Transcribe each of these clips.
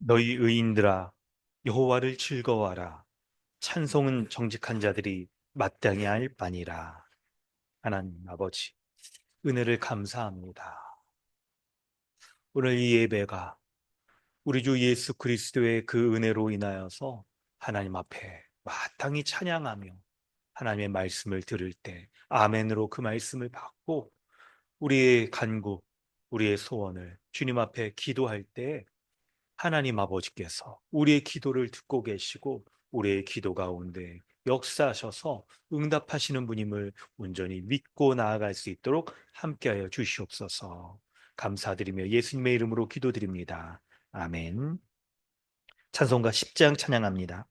너희 의인들아, 여호와를 즐거워하라. 찬송은 정직한 자들이 마땅히 할 바니라. 하나님 아버지, 은혜를 감사합니다. 오늘 이 예배가 우리 주 예수 그리스도의 그 은혜로 인하여서 하나님 앞에 마땅히 찬양하며 하나님의 말씀을 들을 때 아멘으로 그 말씀을 받고 우리의 간구, 우리의 소원을 주님 앞에 기도할 때 하나님 아버지께서 우리의 기도를 듣고 계시고 우리의 기도 가운데 역사하셔서 응답하시는 분임을 온전히 믿고 나아갈 수 있도록 함께하여 주시옵소서. 감사드리며 예수님의 이름으로 기도드립니다. 아멘. 찬송가 10장 찬양합니다.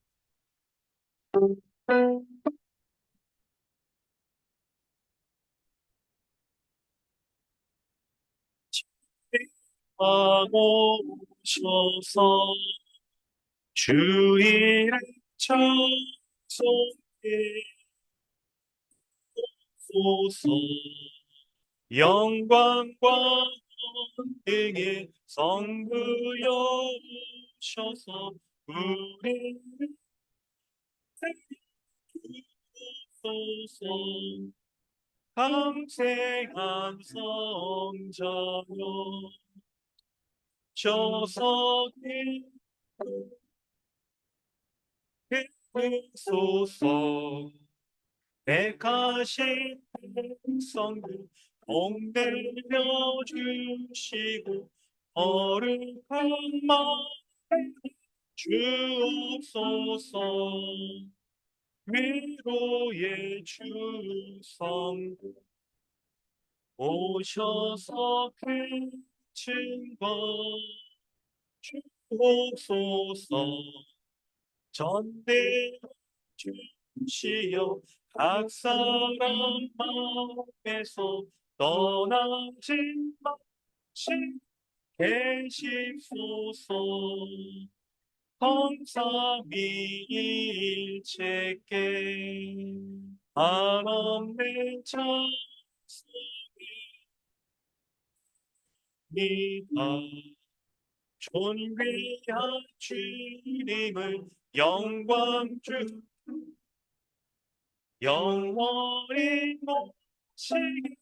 하고 오셔서 주일을 찬송해 소서. 영광과 영광에 성부여 오셔서 우리를 살리소서. 감세한 성자여 저서 기쁘소서. 백하신 백성들 공들여 주시고 거룩한 마음 주옵소서. 위로의 주성부 오셔서 그친 것 주옵소서. 전대 주시어 각 사람 마음에서 떠나지 마시 계십소서. 범사미 일체께 한없는 찬송이다. 존귀한 주님을 영광 주 영원히 모시게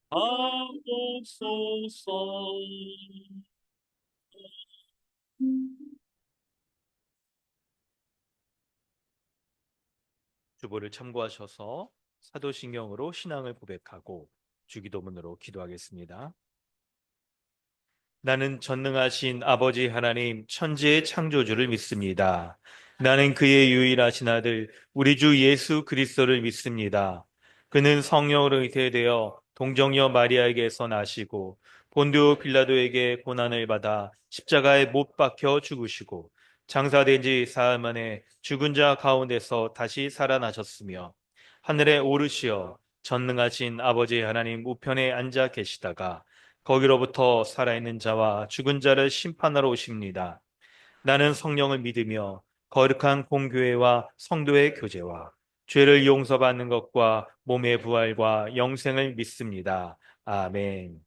하옵소서. 주보를 참고하셔서 사도신경으로 신앙을 고백하고 주기도문으로 기도하겠습니다. 나는 전능하신 아버지 하나님 천지의 창조주를 믿습니다. 나는 그의 유일하신 아들 우리 주 예수 그리스도를 믿습니다. 그는 성령으로 잉태되어 동정녀 마리아에게서 나시고 본디오 빌라도에게 고난을 받아 십자가에 못 박혀 죽으시고 장사된 지 사흘 만에 죽은 자 가운데서 다시 살아나셨으며 하늘에 오르시어 전능하신 아버지 하나님 우편에 앉아 계시다가 거기로부터 살아있는 자와 죽은 자를 심판하러 오십니다. 나는 성령을 믿으며 거룩한 공교회와 성도의 교제와 죄를 용서받는 것과 몸의 부활과 영생을 믿습니다. 아멘.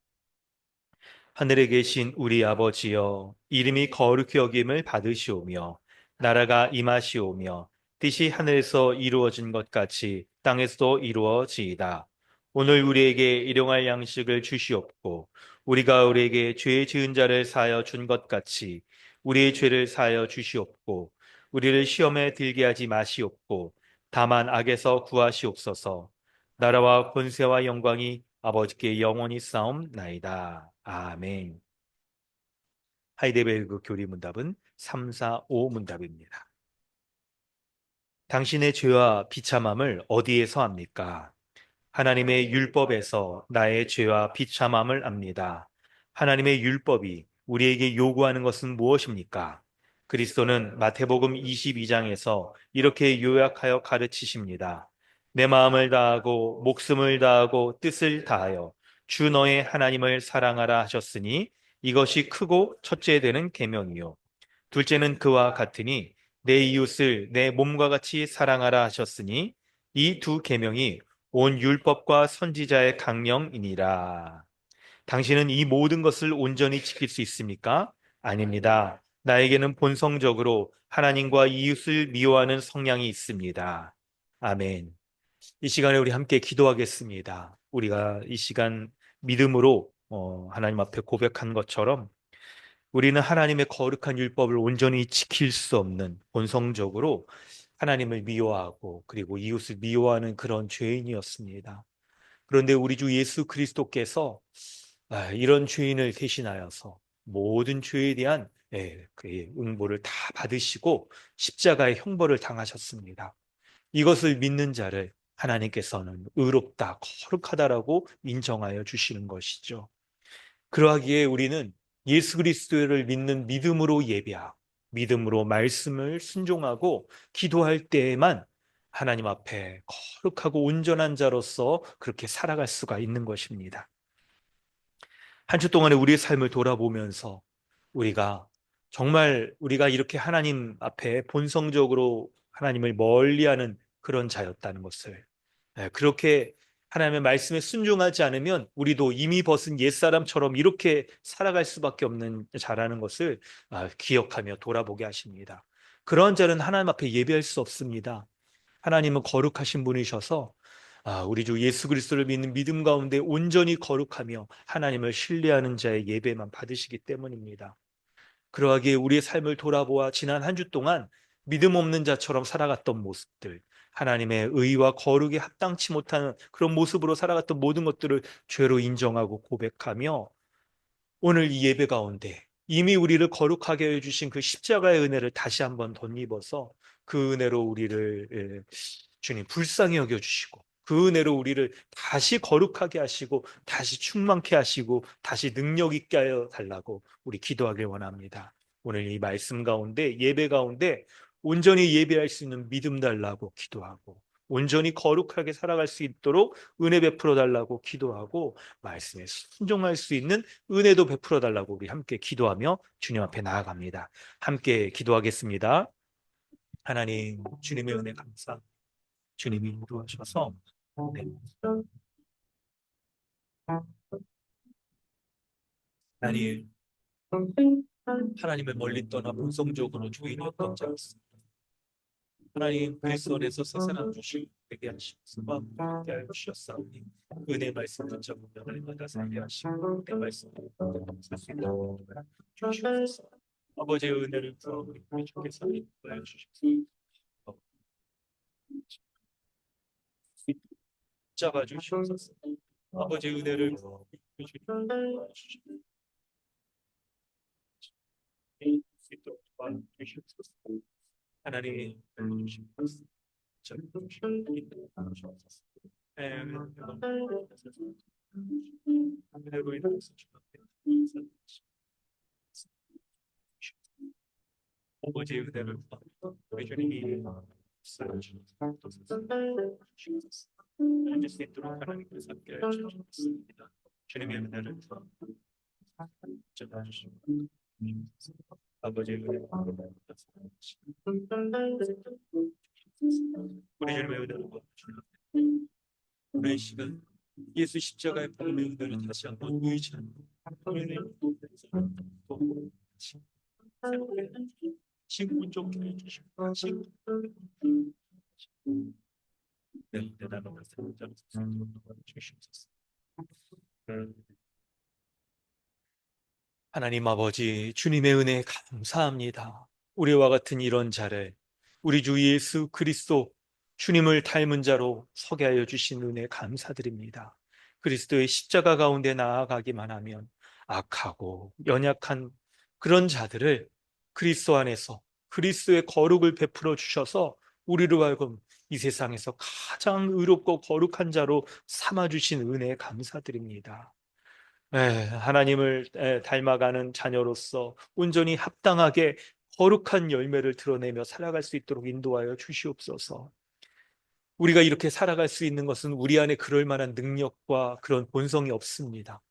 하늘에 계신 우리 아버지여, 이름이 거룩히 여김을 받으시오며, 나라가 임하시오며, 뜻이 하늘에서 이루어진 것 같이 땅에서도 이루어지이다. 오늘 우리에게 일용할 양식을 주시옵고, 우리가 우리에게 죄 지은 자를 사하여 준 것 같이 우리의 죄를 사하여 주시옵고, 우리를 시험에 들게 하지 마시옵고, 다만 악에서 구하시옵소서. 나라와 권세와 영광이 아버지께 영원히 싸움나이다. 아멘. 하이데베르그 교리 문답은 3, 4, 5 문답입니다. 당신의 죄와 비참함을 어디에서 압니까? 하나님의 율법에서 나의 죄와 비참함을 압니다. 하나님의 율법이 우리에게 요구하는 것은 무엇입니까? 그리스도는 마태복음 22장에서 이렇게 요약하여 가르치십니다. 내 마음을 다하고 목숨을 다하고 뜻을 다하여 주 너의 하나님을 사랑하라 하셨으니 이것이 크고 첫째 되는 계명이요. 둘째는 그와 같으니 내 이웃을 내 몸과 같이 사랑하라 하셨으니 이 두 계명이 온 율법과 선지자의 강령이니라. 당신은 이 모든 것을 온전히 지킬 수 있습니까? 아닙니다. 나에게는 본성적으로 하나님과 이웃을 미워하는 성향이 있습니다. 아멘. 이 시간에 우리 함께 기도하겠습니다. 우리가 이 시간 믿음으로 하나님 앞에 고백한 것처럼 우리는 하나님의 거룩한 율법을 온전히 지킬 수 없는 본성적으로 하나님을 미워하고 그리고 이웃을 미워하는 그런 죄인이었습니다. 그런데 우리 주 예수 그리스도께서 이런 죄인을 대신하여서 모든 죄에 대한 그의 응보를 다 받으시고 십자가의 형벌을 당하셨습니다. 이것을 믿는 자를 하나님께서는 의롭다, 거룩하다라고 인정하여 주시는 것이죠. 그러하기에 우리는 예수 그리스도를 믿는 믿음으로 예배하고 믿음으로 말씀을 순종하고 기도할 때에만 하나님 앞에 거룩하고 온전한 자로서 그렇게 살아갈 수가 있는 것입니다. 한 주 동안의 우리의 삶을 돌아보면서 우리가 정말 우리가 이렇게 하나님 앞에 본성적으로 하나님을 멀리하는 그런 자였다는 것을, 그렇게 하나님의 말씀에 순종하지 않으면 우리도 이미 벗은 옛사람처럼 이렇게 살아갈 수밖에 없는 자라는 것을 기억하며 돌아보게 하십니다. 그런 자는 하나님 앞에 예배할 수 없습니다. 하나님은 거룩하신 분이셔서 우리 주 예수 그리스도를 믿는 믿음 가운데 온전히 거룩하며 하나님을 신뢰하는 자의 예배만 받으시기 때문입니다. 그러하기에 우리의 삶을 돌아보아 지난 한 주 동안 믿음 없는 자처럼 살아갔던 모습들, 하나님의 의와 거룩에 합당치 못하는 그런 모습으로 살아갔던 모든 것들을 죄로 인정하고 고백하며 오늘 이 예배 가운데 이미 우리를 거룩하게 해주신 그 십자가의 은혜를 다시 한번 덧입어서 그 은혜로 우리를 주님 불쌍히 여겨주시고 그 은혜로 우리를 다시 거룩하게 하시고 다시 충만케 하시고 다시 능력 있게 하여 달라고 우리 기도하길 원합니다. 오늘 이 말씀 가운데 예배 가운데 온전히 예배할 수 있는 믿음 달라고 기도하고 온전히 거룩하게 살아갈 수 있도록 은혜 베풀어 달라고 기도하고 말씀에 순종할 수 있는 은혜도 베풀어 달라고 우리 함께 기도하며 주님 앞에 나아갑니다. 함께 기도하겠습니다. 하나님, 주님의 은혜 감사. 주님이 인도하셔서 네, 하나님, 하나님을 멀리 떠나 본성적으로 죄인이었던 자였습니다. 하나님 그리스도 안에서 새 사람 주시고 되게 하시면서 마음을 함께 하여 주셨사오니 은혜 말씀 붙잡으며 날마다 살게 하시고 내 말씀 살수 있는 주시옵소서. 아버지의 은혜를 구하고 우리 주께서 인도하여 주시옵소서. 잡아 주시옵소서. 아버지의 은혜를 구하고 주시옵소서. 수 있도록 도와주시옵소서. 하나님 주시옵소서. 은혜로 인하여서 아버지의 은혜를 구하고 우리 주님이 앉을 수 있도록 하나님께서 함께하여 주셨습니다. 주님의 은혜를 잡아주시고 아버지의 은혜를 우리 주님의 은혜를 구하시옵소서. 오늘 시간 예수 십자가의 복음의 은혜를 다시 한번 의지하는 친구 좀 해주시고 대단한 말씀 주시옵소서. 하나님 아버지, 주님의 은혜에 감사합니다. 우리와 같은 이런 자를 우리 주 예수 그리스도 주님을 닮은 자로 서게 하여 주신 은혜 감사드립니다. 그리스도의 십자가 가운데 나아가기만 하면 악하고 연약한 그런 자들을 그리스도 안에서 그리스도의 거룩을 베풀어 주셔서 우리로 하여금 이 세상에서 가장 의롭고 거룩한 자로 삼아 주신 은혜에 감사드립니다. 하나님을 닮아가는 자녀로서 온전히 합당하게 거룩한 열매를 드러내며 살아갈 수 있도록 인도하여 주시옵소서. 우리가 이렇게 살아갈 수 있는 것은 우리 안에 그럴 만한 능력과 그런 본성이 없습니다.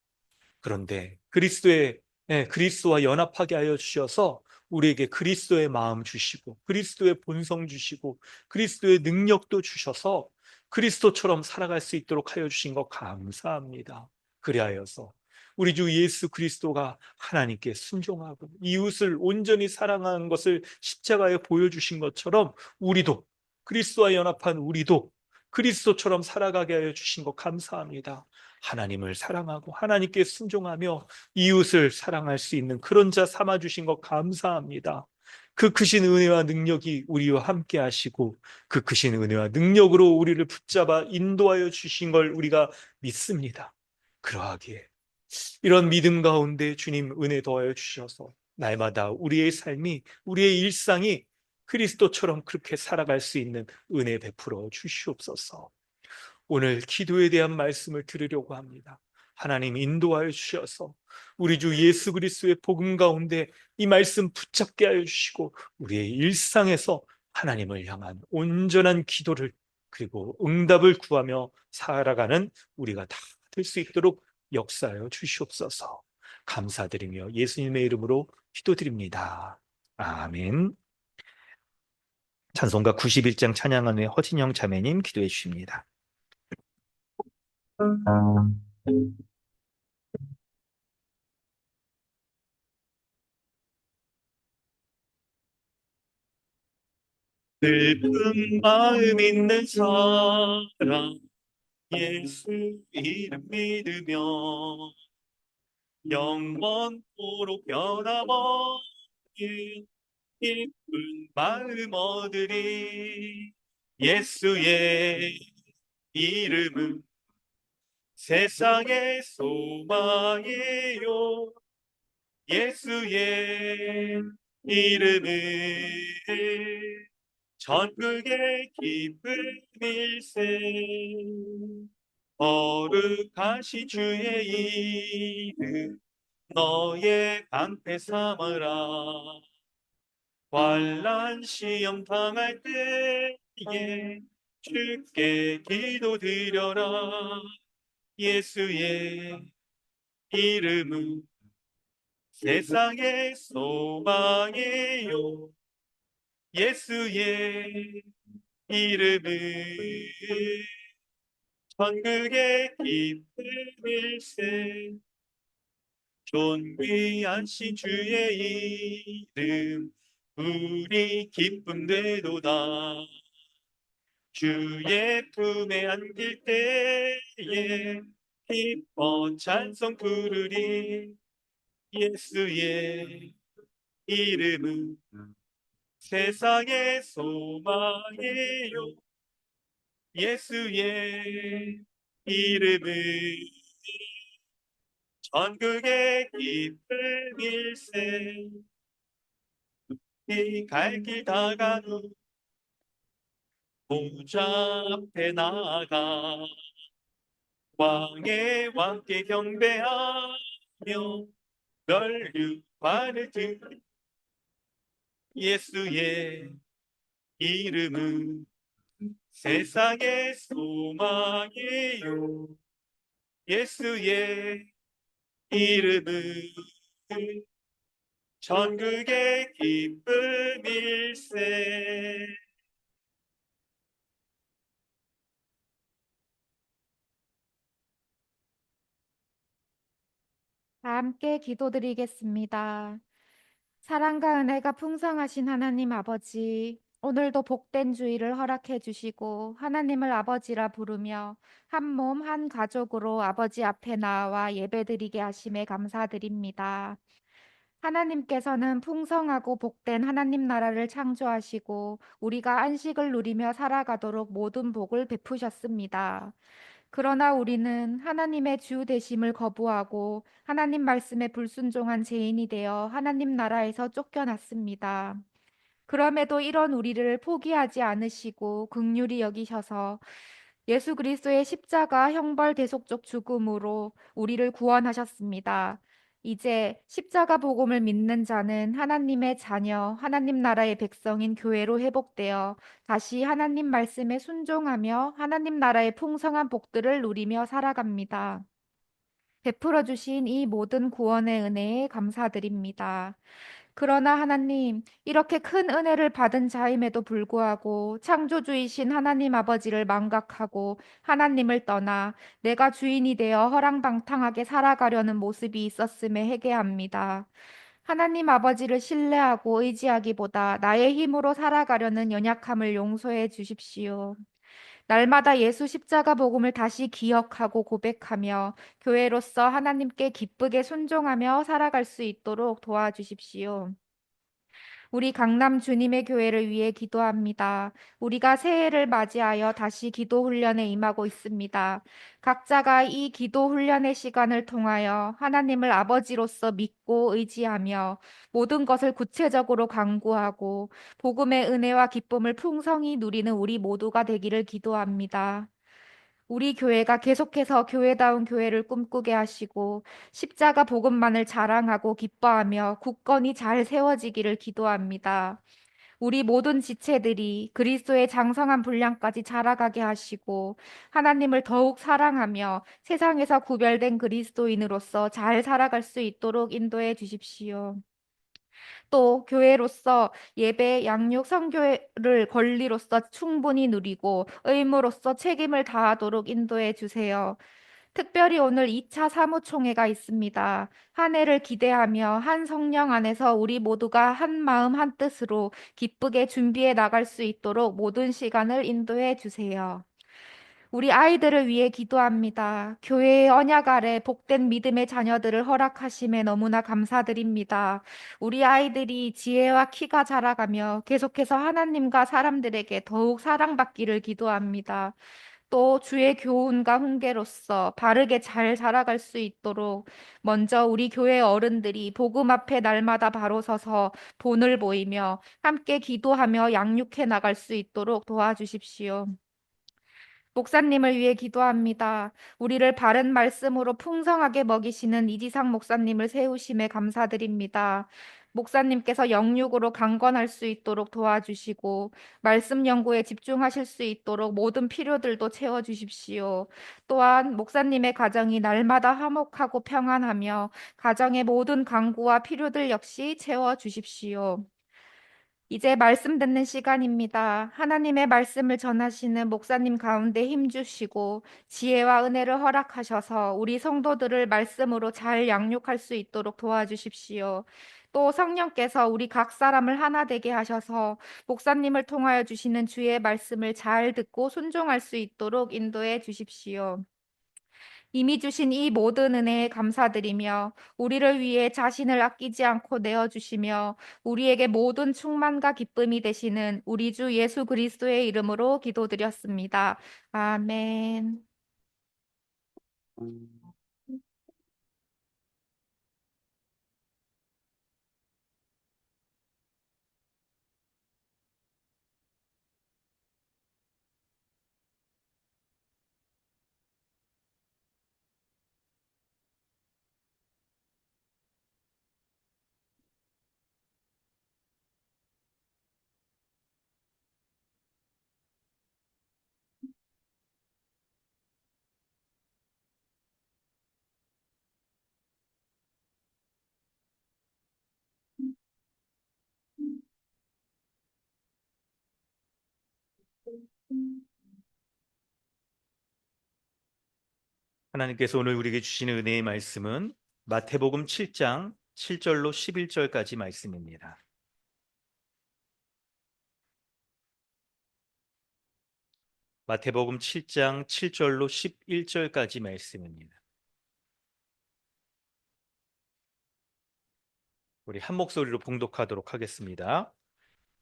그런데 그리스도와 연합하게 하여 주셔서 우리에게 그리스도의 마음 주시고 그리스도의 본성 주시고 그리스도의 능력도 주셔서 그리스도처럼 살아갈 수 있도록 하여 주신 것 감사합니다. 그리하여서 우리 주 예수 그리스도가 하나님께 순종하고 이웃을 온전히 사랑하는 것을 십자가에 보여주신 것처럼 우리도 그리스도와 연합한 우리도 그리스도처럼 살아가게 하여 주신 것 감사합니다. 하나님을 사랑하고 하나님께 순종하며 이웃을 사랑할 수 있는 그런 자 삼아 주신 것 감사합니다. 그 크신 은혜와 능력이 우리와 함께 하시고 그 크신 은혜와 능력으로 우리를 붙잡아 인도하여 주신 걸 우리가 믿습니다. 그러하기에 이런 믿음 가운데 주님 은혜 더하여 주셔서 날마다 우리의 삶이 우리의 일상이 그리스도처럼 그렇게 살아갈 수 있는 은혜 베풀어 주시옵소서. 오늘 기도에 대한 말씀을 들으려고 합니다. 하나님 인도하여 주셔서 우리 주 예수 그리스도의 복음 가운데 이 말씀 붙잡게 하여 주시고 우리의 일상에서 하나님을 향한 온전한 기도를 그리고 응답을 구하며 살아가는 우리가 다 될 수 있도록 역사하여 주시옵소서. 감사드리며 예수님의 이름으로 기도드립니다. 아멘. 찬송가 91장 찬양하는 허진영 자매님 기도해 주십니다. 슬픈 마음 있는 사람 예수 이름 믿으며 영원토록 변함없는 기쁜 마음 얻으리. 예수의 이름은 세상의 소망이요 예수의 이름은 전국의 기쁨일세. 거룩하신 주의 이름 너의 방패 삼아라. 환난 시험 당할 때에 주께 기도드려라. 예수의 이름은 세상의 소망이요 예수의 이름은 천국의 기쁨일세. 존귀하신 주의 이름 우리 기쁨 되도다. 주의 품에 안길 때에 기뻐 찬송 부르리. 예수의 이름은 세상의 소망이요 예수의 이름은 전국의 기쁨일세. 이 갈 길 다간 후 보좌 앞에 나아가 왕의 왕께 경배하며 멸류관을 들으리. 예수의 이름은 세상의 소망이요 예수의 이름은 전국의 기쁨일세. 다 함께 기도드리겠습니다. 사랑과 은혜가 풍성하신 하나님 아버지, 오늘도 복된 주일을 허락해 주시고 하나님을 아버지라 부르며 한 몸, 한 가족으로 아버지 앞에 나와 예배드리게 하심에 감사드립니다. 하나님께서는 풍성하고 복된 하나님 나라를 창조하시고 우리가 안식을 누리며 살아가도록 모든 복을 베푸셨습니다. 그러나 우리는 하나님의 주 되심을 거부하고 하나님 말씀에 불순종한 죄인이 되어 하나님 나라에서 쫓겨났습니다. 그럼에도 이런 우리를 포기하지 않으시고 긍휼히 여기셔서 예수 그리스도의 십자가 형벌 대속적 죽음으로 우리를 구원하셨습니다. 이제 십자가 복음을 믿는 자는 하나님의 자녀, 하나님 나라의 백성인 교회로 회복되어 다시 하나님 말씀에 순종하며 하나님 나라의 풍성한 복들을 누리며 살아갑니다. 베풀어 주신 이 모든 구원의 은혜에 감사드립니다. 그러나 하나님, 이렇게 큰 은혜를 받은 자임에도 불구하고 창조주이신 하나님 아버지를 망각하고 하나님을 떠나 내가 주인이 되어 허랑방탕하게 살아가려는 모습이 있었음에 회개합니다. 하나님 아버지를 신뢰하고 의지하기보다 나의 힘으로 살아가려는 연약함을 용서해 주십시오. 날마다 예수 십자가 복음을 다시 기억하고 고백하며 교회로서 하나님께 기쁘게 순종하며 살아갈 수 있도록 도와주십시오. 우리 강남 주님의 교회를 위해 기도합니다. 우리가 새해를 맞이하여 다시 기도 훈련에 임하고 있습니다. 각자가 이 기도 훈련의 시간을 통하여 하나님을 아버지로서 믿고 의지하며 모든 것을 구체적으로 강구하고 복음의 은혜와 기쁨을 풍성히 누리는 우리 모두가 되기를 기도합니다. 우리 교회가 계속해서 교회다운 교회를 꿈꾸게 하시고 십자가 복음만을 자랑하고 기뻐하며 굳건히 잘 세워지기를 기도합니다. 우리 모든 지체들이 그리스도의 장성한 분량까지 자라가게 하시고 하나님을 더욱 사랑하며 세상에서 구별된 그리스도인으로서 잘 살아갈 수 있도록 인도해 주십시오. 또 교회로서 예배, 양육, 선교를 권리로서 충분히 누리고 의무로서 책임을 다하도록 인도해 주세요. 특별히 오늘 2차 사무총회가 있습니다. 한 해를 기대하며 한 성령 안에서 우리 모두가 한 마음 한 뜻으로 기쁘게 준비해 나갈 수 있도록 모든 시간을 인도해 주세요. 우리 아이들을 위해 기도합니다. 교회의 언약 아래 복된 믿음의 자녀들을 허락하심에 너무나 감사드립니다. 우리 아이들이 지혜와 키가 자라가며 계속해서 하나님과 사람들에게 더욱 사랑받기를 기도합니다. 또 주의 교훈과 훈계로서 바르게 잘 자라갈 수 있도록 먼저 우리 교회 어른들이 복음 앞에 날마다 바로 서서 본을 보이며 함께 기도하며 양육해 나갈 수 있도록 도와주십시오. 목사님을 위해 기도합니다. 우리를 바른 말씀으로 풍성하게 먹이시는 이지상 목사님을 세우심에 감사드립니다. 목사님께서 영육으로 강건할 수 있도록 도와주시고 말씀 연구에 집중하실 수 있도록 모든 필요들도 채워주십시오. 또한 목사님의 가정이 날마다 화목하고 평안하며 가정의 모든 간구와 필요들 역시 채워주십시오. 이제 말씀 듣는 시간입니다. 하나님의 말씀을 전하시는 목사님 가운데 힘 주시고 지혜와 은혜를 허락하셔서 우리 성도들을 말씀으로 잘 양육할 수 있도록 도와주십시오. 또 성령께서 우리 각 사람을 하나 되게 하셔서 목사님을 통하여 주시는 주의 말씀을 잘 듣고 순종할 수 있도록 인도해 주십시오. 이미 주신 이 모든 은혜에 감사드리며 우리를 위해 자신을 아끼지 않고 내어주시며 우리에게 모든 충만과 기쁨이 되시는 우리 주 예수 그리스도의 이름으로 기도드렸습니다. 아멘. 하나님께서 오늘 우리에게 주시는 은혜의 말씀은 마태복음 7장 7절로 11절까지 말씀입니다. 마태복음 7장 7절로 11절까지 말씀입니다. 우리 한 목소리로 봉독하도록 하겠습니다.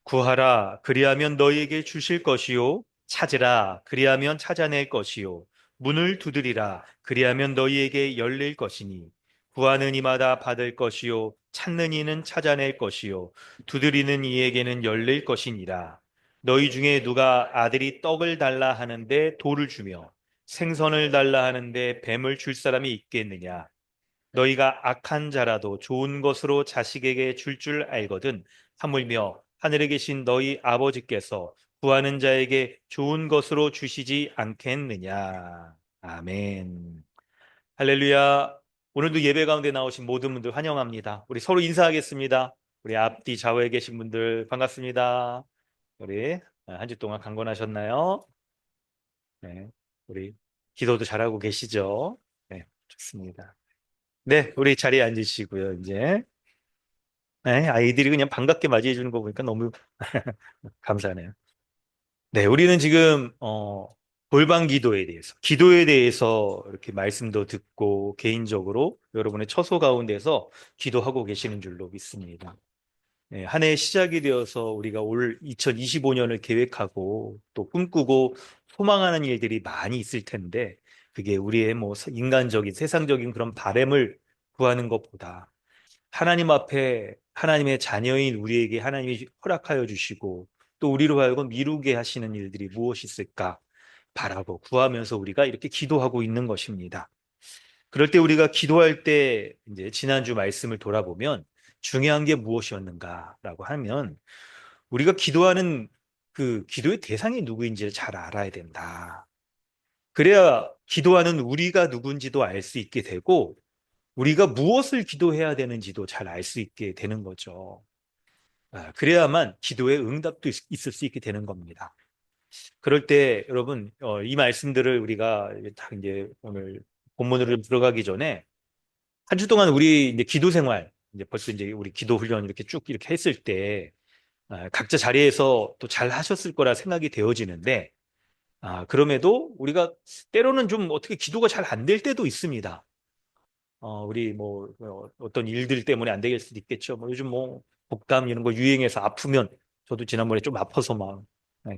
구하라 그리하면 너희에게 주실 것이요 찾으라 그리하면 찾아낼 것이요 문을 두드리라 그리하면 너희에게 열릴 것이니 구하는 이마다 받을 것이요 찾는 이는 찾아낼 것이요 두드리는 이에게는 열릴 것이니라. 너희 중에 누가 아들이 떡을 달라 하는데 돌을 주며 생선을 달라 하는데 뱀을 줄 사람이 있겠느냐. 너희가 악한 자라도 좋은 것으로 자식에게 줄 알거든 하물며 하늘에 계신 너희 아버지께서 구하는 자에게 좋은 것으로 주시지 않겠느냐. 아멘. 할렐루야. 오늘도 예배 가운데 나오신 모든 분들 환영합니다. 우리 서로 인사하겠습니다. 우리 앞뒤 좌우에 계신 분들 반갑습니다. 우리 한 주 동안 강건하셨나요? 네. 우리 기도도 잘하고 계시죠? 네, 좋습니다. 네, 우리 자리에 앉으시고요, 이제. 네, 아이들이 그냥 반갑게 맞이해 주는 거 보니까 너무 감사하네요. 네, 우리는 지금, 골방 기도에 대해서 이렇게 말씀도 듣고 개인적으로 여러분의 처소 가운데서 기도하고 계시는 줄로 믿습니다. 네, 한 해 시작이 되어서 우리가 올 2025년을 계획하고 또 꿈꾸고 소망하는 일들이 많이 있을 텐데 그게 우리의 뭐 인간적인 세상적인 그런 바램을 구하는 것보다 하나님 앞에 하나님의 자녀인 우리에게 하나님이 허락하여 주시고 또 우리로 하여금 이루게 하시는 일들이 무엇이 있을까 바라고 구하면서 우리가 이렇게 기도하고 있는 것입니다. 그럴 때 우리가 기도할 때 이제 지난주 말씀을 돌아보면 중요한 게 무엇이었는가라고 하면 우리가 기도하는 그 기도의 대상이 누구인지를 잘 알아야 된다. 그래야 기도하는 우리가 누군지도 알 수 있게 되고 우리가 무엇을 기도해야 되는지도 잘 알 수 있게 되는 거죠. 그래야만 기도의 응답도 있을 수 있게 되는 겁니다. 그럴 때 여러분 이 말씀들을 우리가 다 이제 오늘 본문으로 들어가기 전에 한 주 동안 우리 이제 기도 생활 이제 벌써 이제 우리 기도 훈련 이렇게 쭉 이렇게 했을 때 각자 자리에서 또 잘 하셨을 거라 생각이 되어지는데 그럼에도 우리가 때로는 좀 어떻게 기도가 잘 안 될 때도 있습니다. 우리 뭐 어떤 일들 때문에 안 될 수도 있겠죠. 뭐 요즘 뭐 독감 이런 거 유행해서 아프면 저도 지난번에 좀 아파서 막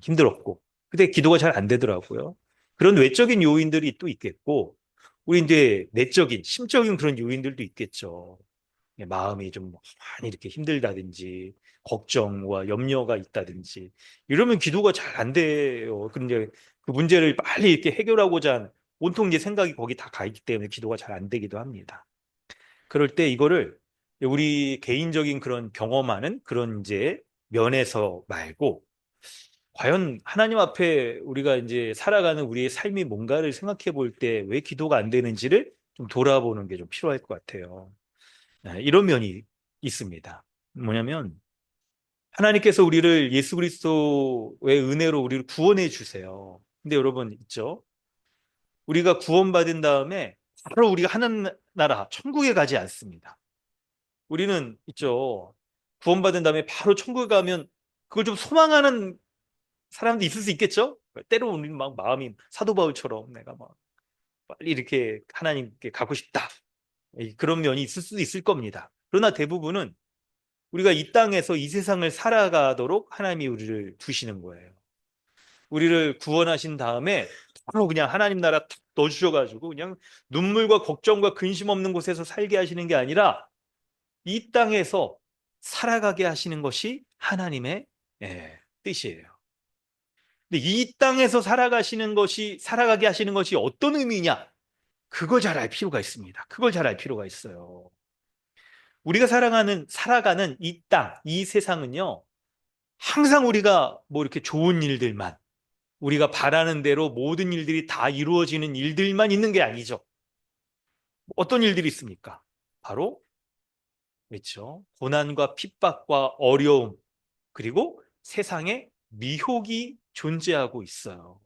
힘들었고 근데 기도가 잘 안 되더라고요. 그런 외적인 요인들이 또 있겠고 우리 이제 내적인 심적인 그런 요인들도 있겠죠. 마음이 좀 많이 이렇게 힘들다든지 걱정과 염려가 있다든지 이러면 기도가 잘 안 돼요. 근데 그 문제를 빨리 이렇게 해결하고자 하는 온통 이제 생각이 거기 다 가 있기 때문에 기도가 잘 안 되기도 합니다. 그럴 때 이거를 우리 개인적인 그런 경험하는 그런 이제 면에서 말고 과연 하나님 앞에 우리가 이제 살아가는 우리의 삶이 뭔가를 생각해 볼 때 왜 기도가 안 되는지를 좀 돌아보는 게 좀 필요할 것 같아요. 이런 면이 있습니다. 뭐냐면 하나님께서 우리를 예수 그리스도의 은혜로 우리를 구원해 주세요. 근데 여러분 있죠? 우리가 구원받은 다음에 바로 우리가 하는 나라 천국에 가지 않습니다. 우리는 있죠. 구원받은 다음에 바로 천국에 가면 그걸 좀 소망하는 사람도 있을 수 있겠죠? 때로 우리는 막 마음이 사도 바울처럼 내가 막 빨리 이렇게 하나님께 가고 싶다. 그런 면이 있을 수도 있을 겁니다. 그러나 대부분은 우리가 이 땅에서 이 세상을 살아가도록 하나님이 우리를 두시는 거예요. 우리를 구원하신 다음에 바로 그냥 하나님 나라 탁 넣어주셔가지고 그냥 눈물과 걱정과 근심 없는 곳에서 살게 하시는 게 아니라 이 땅에서 살아가게 하시는 것이 하나님의 뜻이에요. 근데 이 땅에서 살아가게 하시는 것이 어떤 의미냐? 그걸 잘 알 필요가 있습니다. 그걸 잘 알 필요가 있어요. 우리가 살아가는 이 땅, 이 세상은요, 항상 우리가 뭐 이렇게 좋은 일들만, 우리가 바라는 대로 모든 일들이 다 이루어지는 일들만 있는 게 아니죠. 어떤 일들이 있습니까? 바로, 그렇죠. 고난과 핍박과 어려움, 그리고 세상에 미혹이 존재하고 있어요.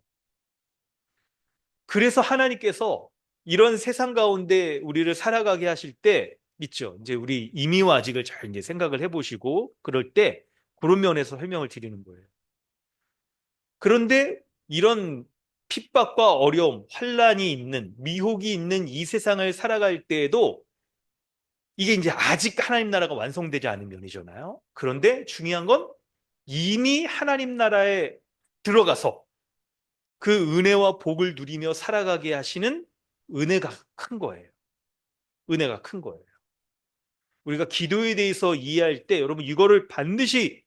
그래서 하나님께서 이런 세상 가운데 우리를 살아가게 하실 때, 있죠. 이제 우리 이미와 아직을 잘 이제 생각을 해보시고, 그럴 때 그런 면에서 설명을 드리는 거예요. 그런데 이런 핍박과 어려움, 환란이 있는, 미혹이 있는 이 세상을 살아갈 때에도 이게 이제 아직 하나님 나라가 완성되지 않은 면이잖아요. 그런데 중요한 건 이미 하나님 나라에 들어가서 그 은혜와 복을 누리며 살아가게 하시는 은혜가 큰 거예요. 은혜가 큰 거예요. 우리가 기도에 대해서 이해할 때 여러분 이거를 반드시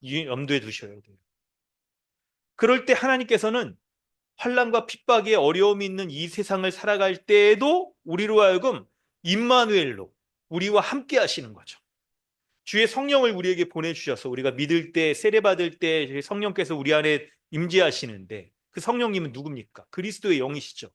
염두에 두셔야 돼요. 그럴 때 하나님께서는 환난과 핍박의 어려움이 있는 이 세상을 살아갈 때에도 우리로 하여금 임마누엘로 우리와 함께 하시는 거죠. 주의 성령을 우리에게 보내주셔서 우리가 믿을 때, 세례받을 때 성령께서 우리 안에 임재하시는데, 그 성령님은 누굽니까? 그리스도의 영이시죠.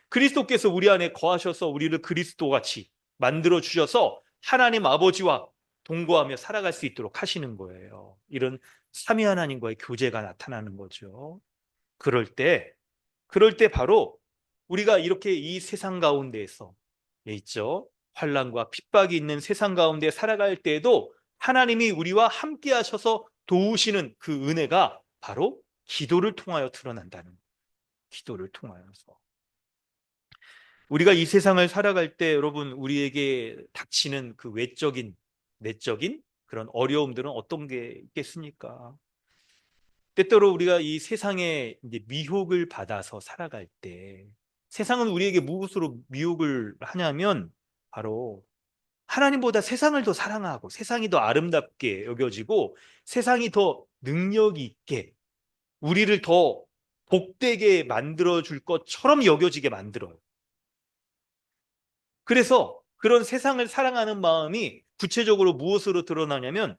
그리스도께서 우리 안에 거하셔서 우리를 그리스도같이 만들어 주셔서 하나님 아버지와 동거하며 살아갈 수 있도록 하시는 거예요. 이런 삼위 하나님과의 교제가 나타나는 거죠. 그럴 때 바로 우리가 이렇게 이 세상 가운데에서 있죠. 환난과 핍박이 있는 세상 가운데 살아갈 때에도 하나님이 우리와 함께 하셔서 도우시는 그 은혜가 바로 기도를 통하여 드러난다는 거예요. 기도를 통하여서. 우리가 이 세상을 살아갈 때 여러분 우리에게 닥치는 그 외적인, 내적인 그런 어려움들은 어떤 게 있겠습니까? 때때로 우리가 이 세상에 이제 미혹을 받아서 살아갈 때 세상은 우리에게 무엇으로 미혹을 하냐면 바로 하나님보다 세상을 더 사랑하고 세상이 더 아름답게 여겨지고 세상이 더 능력이 있게 우리를 더 복되게 만들어 줄 것처럼 여겨지게 만들어요. 그래서 그런 세상을 사랑하는 마음이 구체적으로 무엇으로 드러나냐면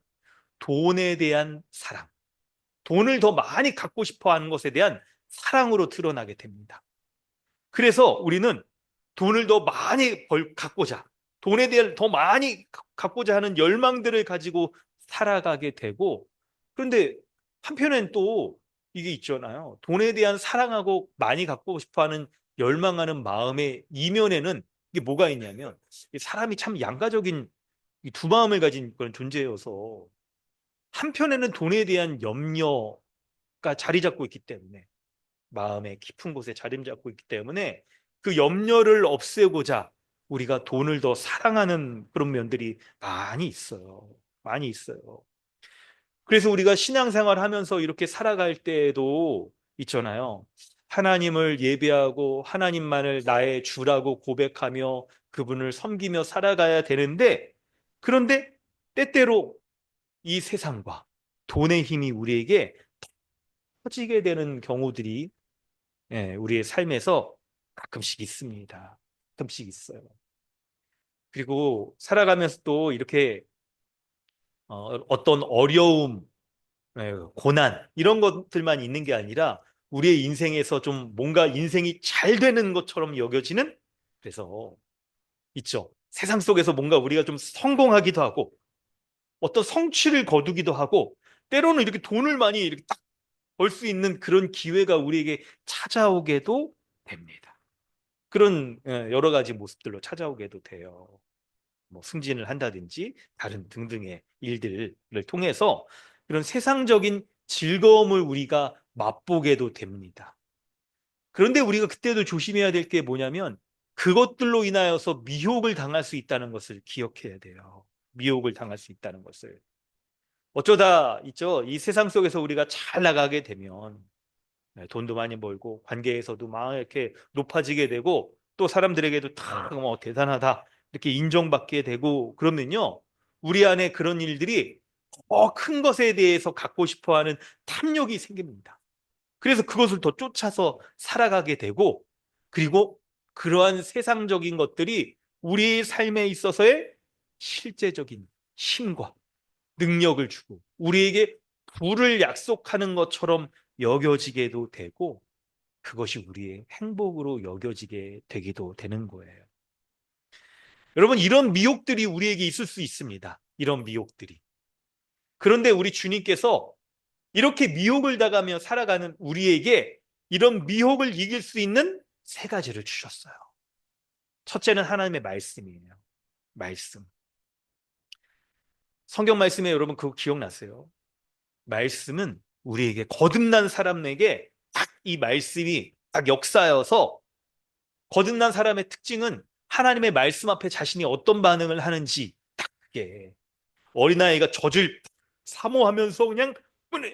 돈에 대한 사랑, 돈을 더 많이 갖고 싶어 하는 것에 대한 사랑으로 드러나게 됩니다. 그래서 우리는 돈을 더 많이 갖고자, 돈에 대한 더 많이 갖고자 하는 열망들을 가지고 살아가게 되고, 그런데 한편엔 또 이게 있잖아요. 돈에 대한 사랑하고 많이 갖고 싶어 하는 열망하는 마음의 이면에는 이게 뭐가 있냐면, 사람이 참 양가적인 이 두 마음을 가진 그런 존재여서, 한편에는 돈에 대한 염려가 자리 잡고 있기 때문에, 마음의 깊은 곳에 자리잡고 있기 때문에 그 염려를 없애고자 우리가 돈을 더 사랑하는 그런 면들이 많이 있어요. 많이 있어요. 그래서 우리가 신앙생활 하면서 이렇게 살아갈 때에도 있잖아요. 하나님을 예배하고 하나님만을 나의 주라고 고백하며 그분을 섬기며 살아가야 되는데, 그런데 때때로 이 세상과 돈의 힘이 우리에게 터지게 되는 경우들이 우리의 삶에서 가끔씩 있습니다. 가끔씩 있어요. 그리고 살아가면서 또 이렇게 어떤 어려움, 고난 이런 것들만 있는 게 아니라 우리의 인생에서 좀 뭔가 인생이 잘 되는 것처럼 여겨지는, 그래서 있죠. 세상 속에서 뭔가 우리가 좀 성공하기도 하고 어떤 성취를 거두기도 하고 때로는 이렇게 돈을 많이 이렇게 딱 벌 수 있는 그런 기회가 우리에게 찾아오게도 됩니다. 그런 여러 가지 모습들로 찾아오게도 돼요. 뭐 승진을 한다든지 다른 등등의 일들을 통해서 그런 세상적인 즐거움을 우리가 맛보게도 됩니다. 그런데 우리가 그때도 조심해야 될 게 뭐냐면 그것들로 인하여서 미혹을 당할 수 있다는 것을 기억해야 돼요. 미혹을 당할 수 있다는 것을. 어쩌다 있죠. 이 세상 속에서 우리가 잘 나가게 되면 돈도 많이 벌고 관계에서도 막 이렇게 높아지게 되고 또 사람들에게도 다 뭐 대단하다 이렇게 인정받게 되고 그러면요, 우리 안에 그런 일들이 더 큰 것에 대해서 갖고 싶어하는 탐욕이 생깁니다. 그래서 그것을 더 쫓아서 살아가게 되고, 그리고 그러한 세상적인 것들이 우리의 삶에 있어서의 실제적인 힘과 능력을 주고 우리에게 부를 약속하는 것처럼 여겨지게도 되고, 그것이 우리의 행복으로 여겨지게 되기도 되는 거예요. 여러분, 이런 미혹들이 우리에게 있을 수 있습니다. 이런 미혹들이. 그런데 우리 주님께서 이렇게 미혹을 당하며 살아가는 우리에게 이런 미혹을 이길 수 있는 세 가지를 주셨어요. 첫째는 하나님의 말씀이에요. 말씀. 성경 말씀에 여러분 그거 기억나세요? 말씀은 우리에게 거듭난 사람에게 딱 이 말씀이 딱 역사여서, 거듭난 사람의 특징은 하나님의 말씀 앞에 자신이 어떤 반응을 하는지 딱 그게, 어린아이가 젖을 사모하면서 그냥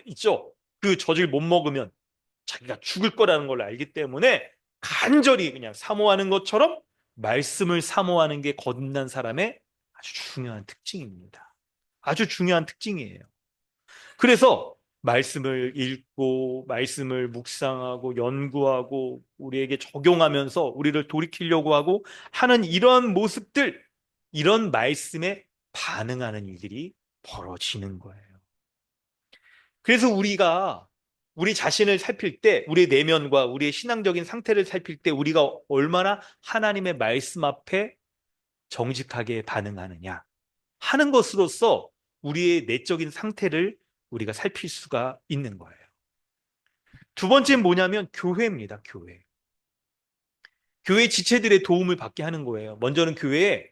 있죠. 그 젖을 못 먹으면 자기가 죽을 거라는 걸 알기 때문에 간절히 그냥 사모하는 것처럼 말씀을 사모하는 게 거듭난 사람의 아주 중요한 특징입니다. 아주 중요한 특징이에요. 그래서 말씀을 읽고 말씀을 묵상하고 연구하고 우리에게 적용하면서 우리를 돌이키려고 하고 하는 이런 모습들, 이런 말씀에 반응하는 일들이 벌어지는 거예요. 그래서 우리가 우리 자신을 살필 때, 우리의 내면과 우리의 신앙적인 상태를 살필 때 우리가 얼마나 하나님의 말씀 앞에 정직하게 반응하느냐 하는 것으로서 우리의 내적인 상태를 우리가 살필 수가 있는 거예요. 두 번째는 뭐냐면 교회입니다. 교회. 교회 지체들의 도움을 받게 하는 거예요. 먼저는 교회에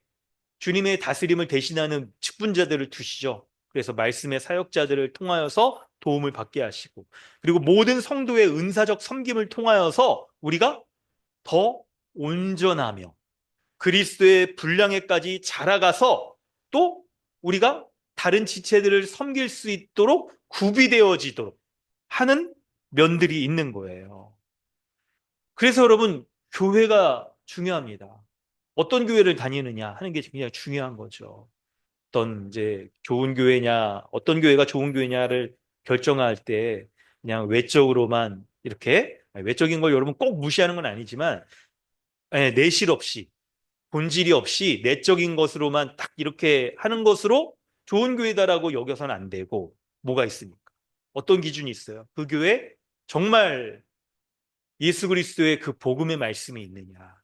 주님의 다스림을 대신하는 직분자들을 두시죠. 그래서 말씀의 사역자들을 통하여서 도움을 받게 하시고, 그리고 모든 성도의 은사적 섬김을 통하여서 우리가 더 온전하며 그리스도의 분량에까지 자라가서 또 우리가 다른 지체들을 섬길 수 있도록 구비되어지도록 하는 면들이 있는 거예요. 그래서 여러분, 교회가 중요합니다. 어떤 교회를 다니느냐 하는 게 굉장히 중요한 거죠. 어떤 이제 좋은 교회냐, 어떤 교회가 좋은 교회냐를 결정할 때 그냥 외적으로만 이렇게 외적인 걸 여러분 꼭 무시하는 건 아니지만 내실 없이 본질이 없이 내적인 것으로만 딱 이렇게 하는 것으로 좋은 교회다라고 여겨서는 안 되고 뭐가 있습니까? 어떤 기준이 있어요? 그 교회 정말 예수 그리스도의 그 복음의 말씀이 있느냐?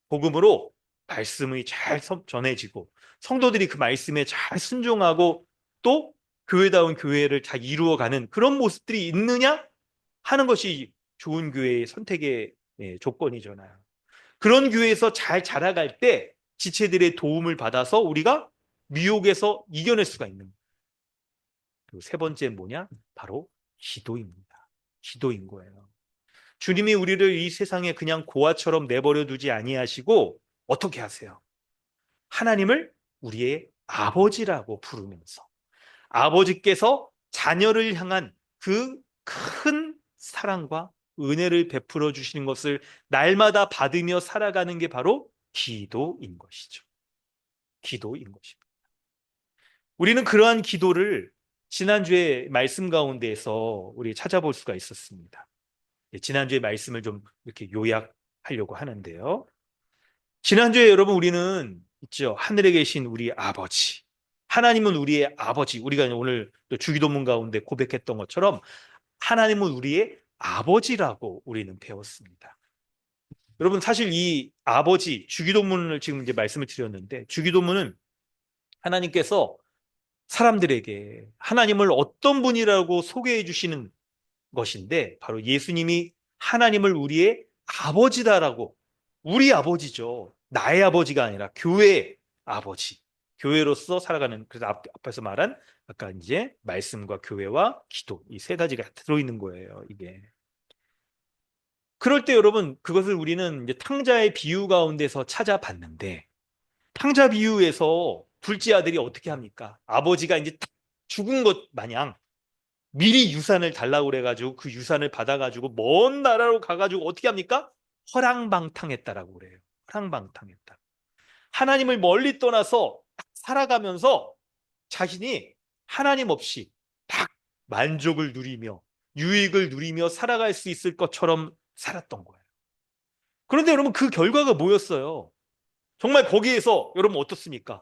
복음으로 말씀이 잘 전해지고 성도들이 그 말씀에 잘 순종하고 또 교회다운 교회를 잘 이루어가는 그런 모습들이 있느냐 하는 것이 좋은 교회의 선택의 조건이잖아요. 그런 교회에서 잘 자라갈 때 지체들의 도움을 받아서 우리가 미혹에서 이겨낼 수가 있는 거예요. 그리고 세 번째는 뭐냐? 바로 기도입니다. 기도인 거예요. 주님이 우리를 이 세상에 그냥 고아처럼 내버려 두지 아니하시고 어떻게 하세요? 하나님을 우리의 아버지라고 부르면서 아버지께서 자녀를 향한 그 큰 사랑과 은혜를 베풀어 주시는 것을 날마다 받으며 살아가는 게 바로 기도인 것이죠. 기도인 것입니다. 우리는 그러한 기도를 지난주에 말씀 가운데에서 우리 찾아볼 수가 있었습니다. 지난주의 말씀을 좀 이렇게 요약하려고 하는데요. 지난주에 여러분 우리는 있죠. 하늘에 계신 우리 아버지. 하나님은 우리의 아버지. 우리가 오늘 또 주기도문 가운데 고백했던 것처럼 하나님은 우리의 아버지라고 우리는 배웠습니다. 여러분 사실 이 아버지 주기도문을 지금 이제 말씀을 드렸는데 주기도문은 하나님께서 사람들에게 하나님을 어떤 분이라고 소개해 주시는 것인데 바로 예수님이 하나님을 우리의 아버지다라고 우리 아버지죠. 나의 아버지가 아니라 교회의 아버지. 교회로서 살아가는 그래서 앞에서 말한 아까 이제 말씀과 교회와 기도 이 세 가지가 들어있는 거예요. 이게. 그럴 때 여러분 그것을 우리는 이제 탕자의 비유 가운데서 찾아봤는데 탕자 비유에서 둘째 아들이 어떻게 합니까? 아버지가 이제 딱 죽은 것 마냥 미리 유산을 달라고 그래가지고 그 유산을 받아가지고 먼 나라로 가가지고 어떻게 합니까? 허랑방탕했다라고 그래요. 허랑방탕했다. 하나님을 멀리 떠나서 딱 살아가면서 자신이 하나님 없이 딱 만족을 누리며 유익을 누리며 살아갈 수 있을 것처럼 살았던 거예요. 그런데 여러분 그 결과가 뭐였어요? 정말 거기에서 여러분 어떻습니까?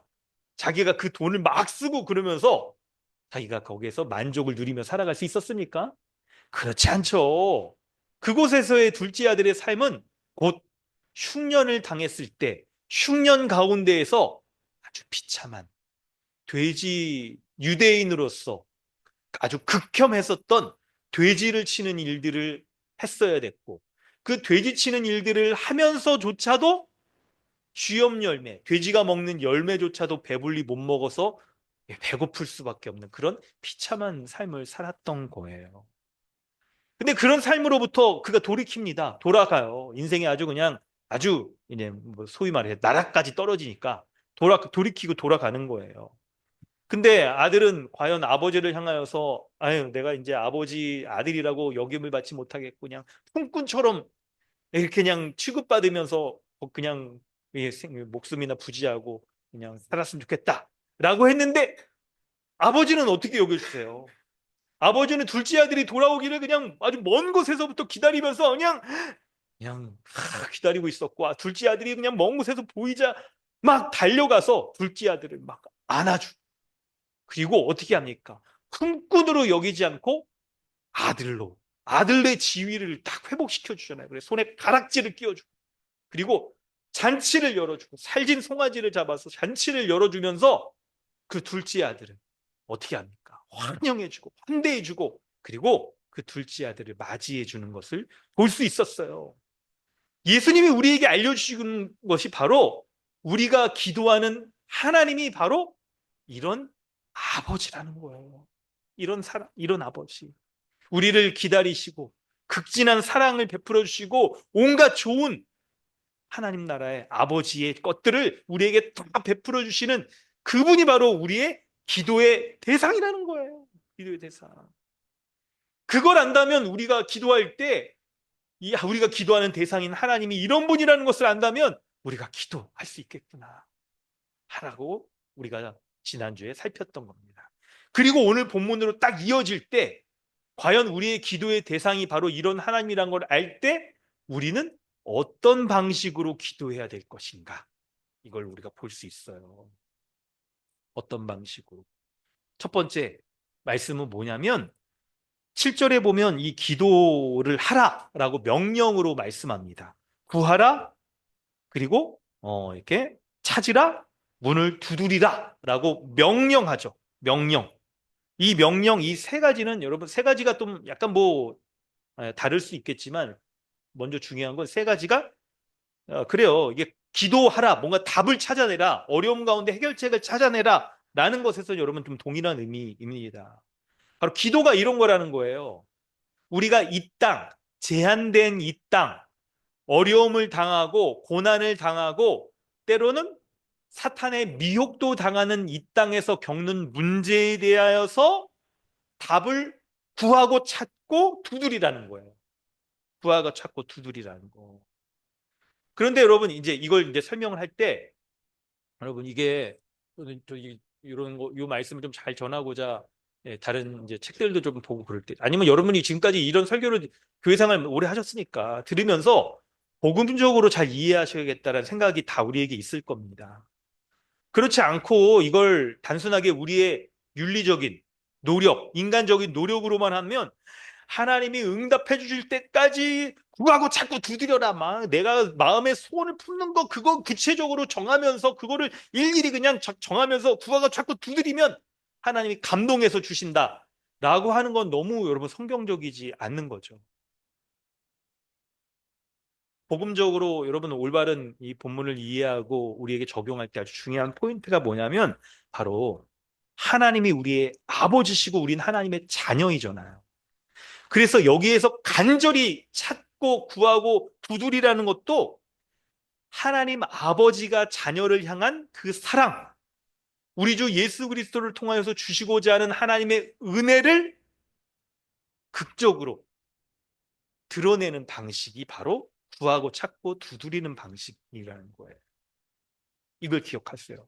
자기가 그 돈을 막 쓰고 그러면서 자기가 거기에서 만족을 누리며 살아갈 수 있었습니까? 그렇지 않죠. 그곳에서의 둘째 아들의 삶은 곧 흉년을 당했을 때 흉년 가운데에서 아주 비참한 돼지 유대인으로서 아주 극혐했었던 돼지를 치는 일들을 했어야 됐고 그 돼지 치는 일들을 하면서조차도 쥐염 열매, 돼지가 먹는 열매조차도 배불리 못 먹어서 배고플 수밖에 없는 그런 비참한 삶을 살았던 거예요. 근데 그런 삶으로부터 그가 돌이킵니다. 돌아가요. 인생이 아주 그냥 아주 이제 뭐 소위 말해 나락까지 떨어지니까 돌이키고 돌아가는 거예요. 근데 아들은 과연 아버지를 향하여서 아유 내가 이제 아버지 아들이라고 여김을 받지 못하겠고 그냥 품꾼처럼 이렇게 그냥 취급받으면서 그냥 목숨이나 부지하고 그냥 살았으면 좋겠다라고 했는데 아버지는 어떻게 여겨주세요? 아버지는 둘째 아들이 돌아오기를 그냥 아주 먼 곳에서부터 기다리면서 그냥 기다리고 있었고, 둘째 아들이 그냥 먼 곳에서 보이자 막 달려가서 둘째 아들을 막 안아주고, 그리고 어떻게 합니까? 품꾼으로 여기지 않고 아들로, 아들의 지위를 딱 회복시켜 주잖아요. 그래서 손에 가락지를 끼워주고, 그리고 잔치를 열어주고, 살진 송아지를 잡아서 잔치를 열어주면서 그 둘째 아들은 어떻게 합니까? 환영해주고 환대해주고, 그리고 그 둘째 아들을 맞이해주는 것을 볼 수 있었어요. 예수님이 우리에게 알려주신 것이 바로, 우리가 기도하는 하나님이 바로 이런 아버지라는 거예요. 이런 사람, 이런 아버지. 우리를 기다리시고 극진한 사랑을 베풀어 주시고 온갖 좋은 하나님 나라의 아버지의 것들을 우리에게 다 베풀어 주시는 그분이 바로 우리의 기도의 대상이라는 거예요. 기도의 대상. 그걸 안다면, 우리가 기도할 때 우리가 기도하는 대상인 하나님이 이런 분이라는 것을 안다면 우리가 기도할 수 있겠구나 하라고 우리가 지난주에 살폈던 겁니다. 그리고 오늘 본문으로 딱 이어질 때, 과연 우리의 기도의 대상이 바로 이런 하나님이란 걸 알 때 우리는 어떤 방식으로 기도해야 될 것인가, 이걸 우리가 볼 수 있어요. 어떤 방식으로. 첫 번째 말씀은 뭐냐면, 7절에 보면 이 기도를 하라라고 명령으로 말씀합니다. 구하라, 그리고 이렇게 찾으라, 문을 두드리라 라고 명령하죠. 명령. 이 명령, 이 세 가지는, 여러분, 세 가지가 좀 약간 다를 수 있겠지만, 먼저 중요한 건 세 가지가, 그래요. 이게 기도하라, 뭔가 답을 찾아내라, 어려움 가운데 해결책을 찾아내라 라는 것에서 여러분 좀 동일한 의미입니다. 바로 기도가 이런 거라는 거예요. 우리가 이 땅, 제한된 이 땅, 어려움을 당하고 고난을 당하고 때로는 사탄의 미혹도 당하는 이 땅에서 겪는 문제에 대하여서 답을 구하고 찾고 두드리라는 거예요. 구하고 찾고 두드리라는 거. 그런데 여러분, 이제 이걸 이제 설명을 할 때, 여러분, 이게 이런 거, 이 말씀을 좀 잘 전하고자, 다른 이제 책들도 좀 보고 그럴 때, 아니면 여러분이 지금까지 이런 설교를, 교회 생활 오래 하셨으니까 들으면서 복음적으로 잘 이해하셔야겠다는 생각이 다 우리에게 있을 겁니다. 그렇지 않고 이걸 단순하게 우리의 윤리적인 노력, 인간적인 노력으로만 하면, 하나님이 응답해 주실 때까지 구하고 자꾸 두드려라, 막 내가 마음의 소원을 품는 거, 그거 구체적으로 정하면서 그거를 일일이 그냥 정하면서 구하고 자꾸 두드리면 하나님이 감동해서 주신다 라고 하는 건 너무, 여러분, 성경적이지 않는 거죠. 복음적으로 여러분 올바른 이 본문을 이해하고 우리에게 적용할 때 아주 중요한 포인트가 뭐냐면, 바로 하나님이 우리의 아버지시고 우린 하나님의 자녀이잖아요. 그래서 여기에서 간절히 찾고 구하고 두드리라는 것도, 하나님 아버지가 자녀를 향한 그 사랑, 우리 주 예수 그리스도를 통하여서 주시고자 하는 하나님의 은혜를 극적으로 드러내는 방식이 바로 구하고 찾고 두드리는 방식이라는 거예요. 이걸 기억하세요.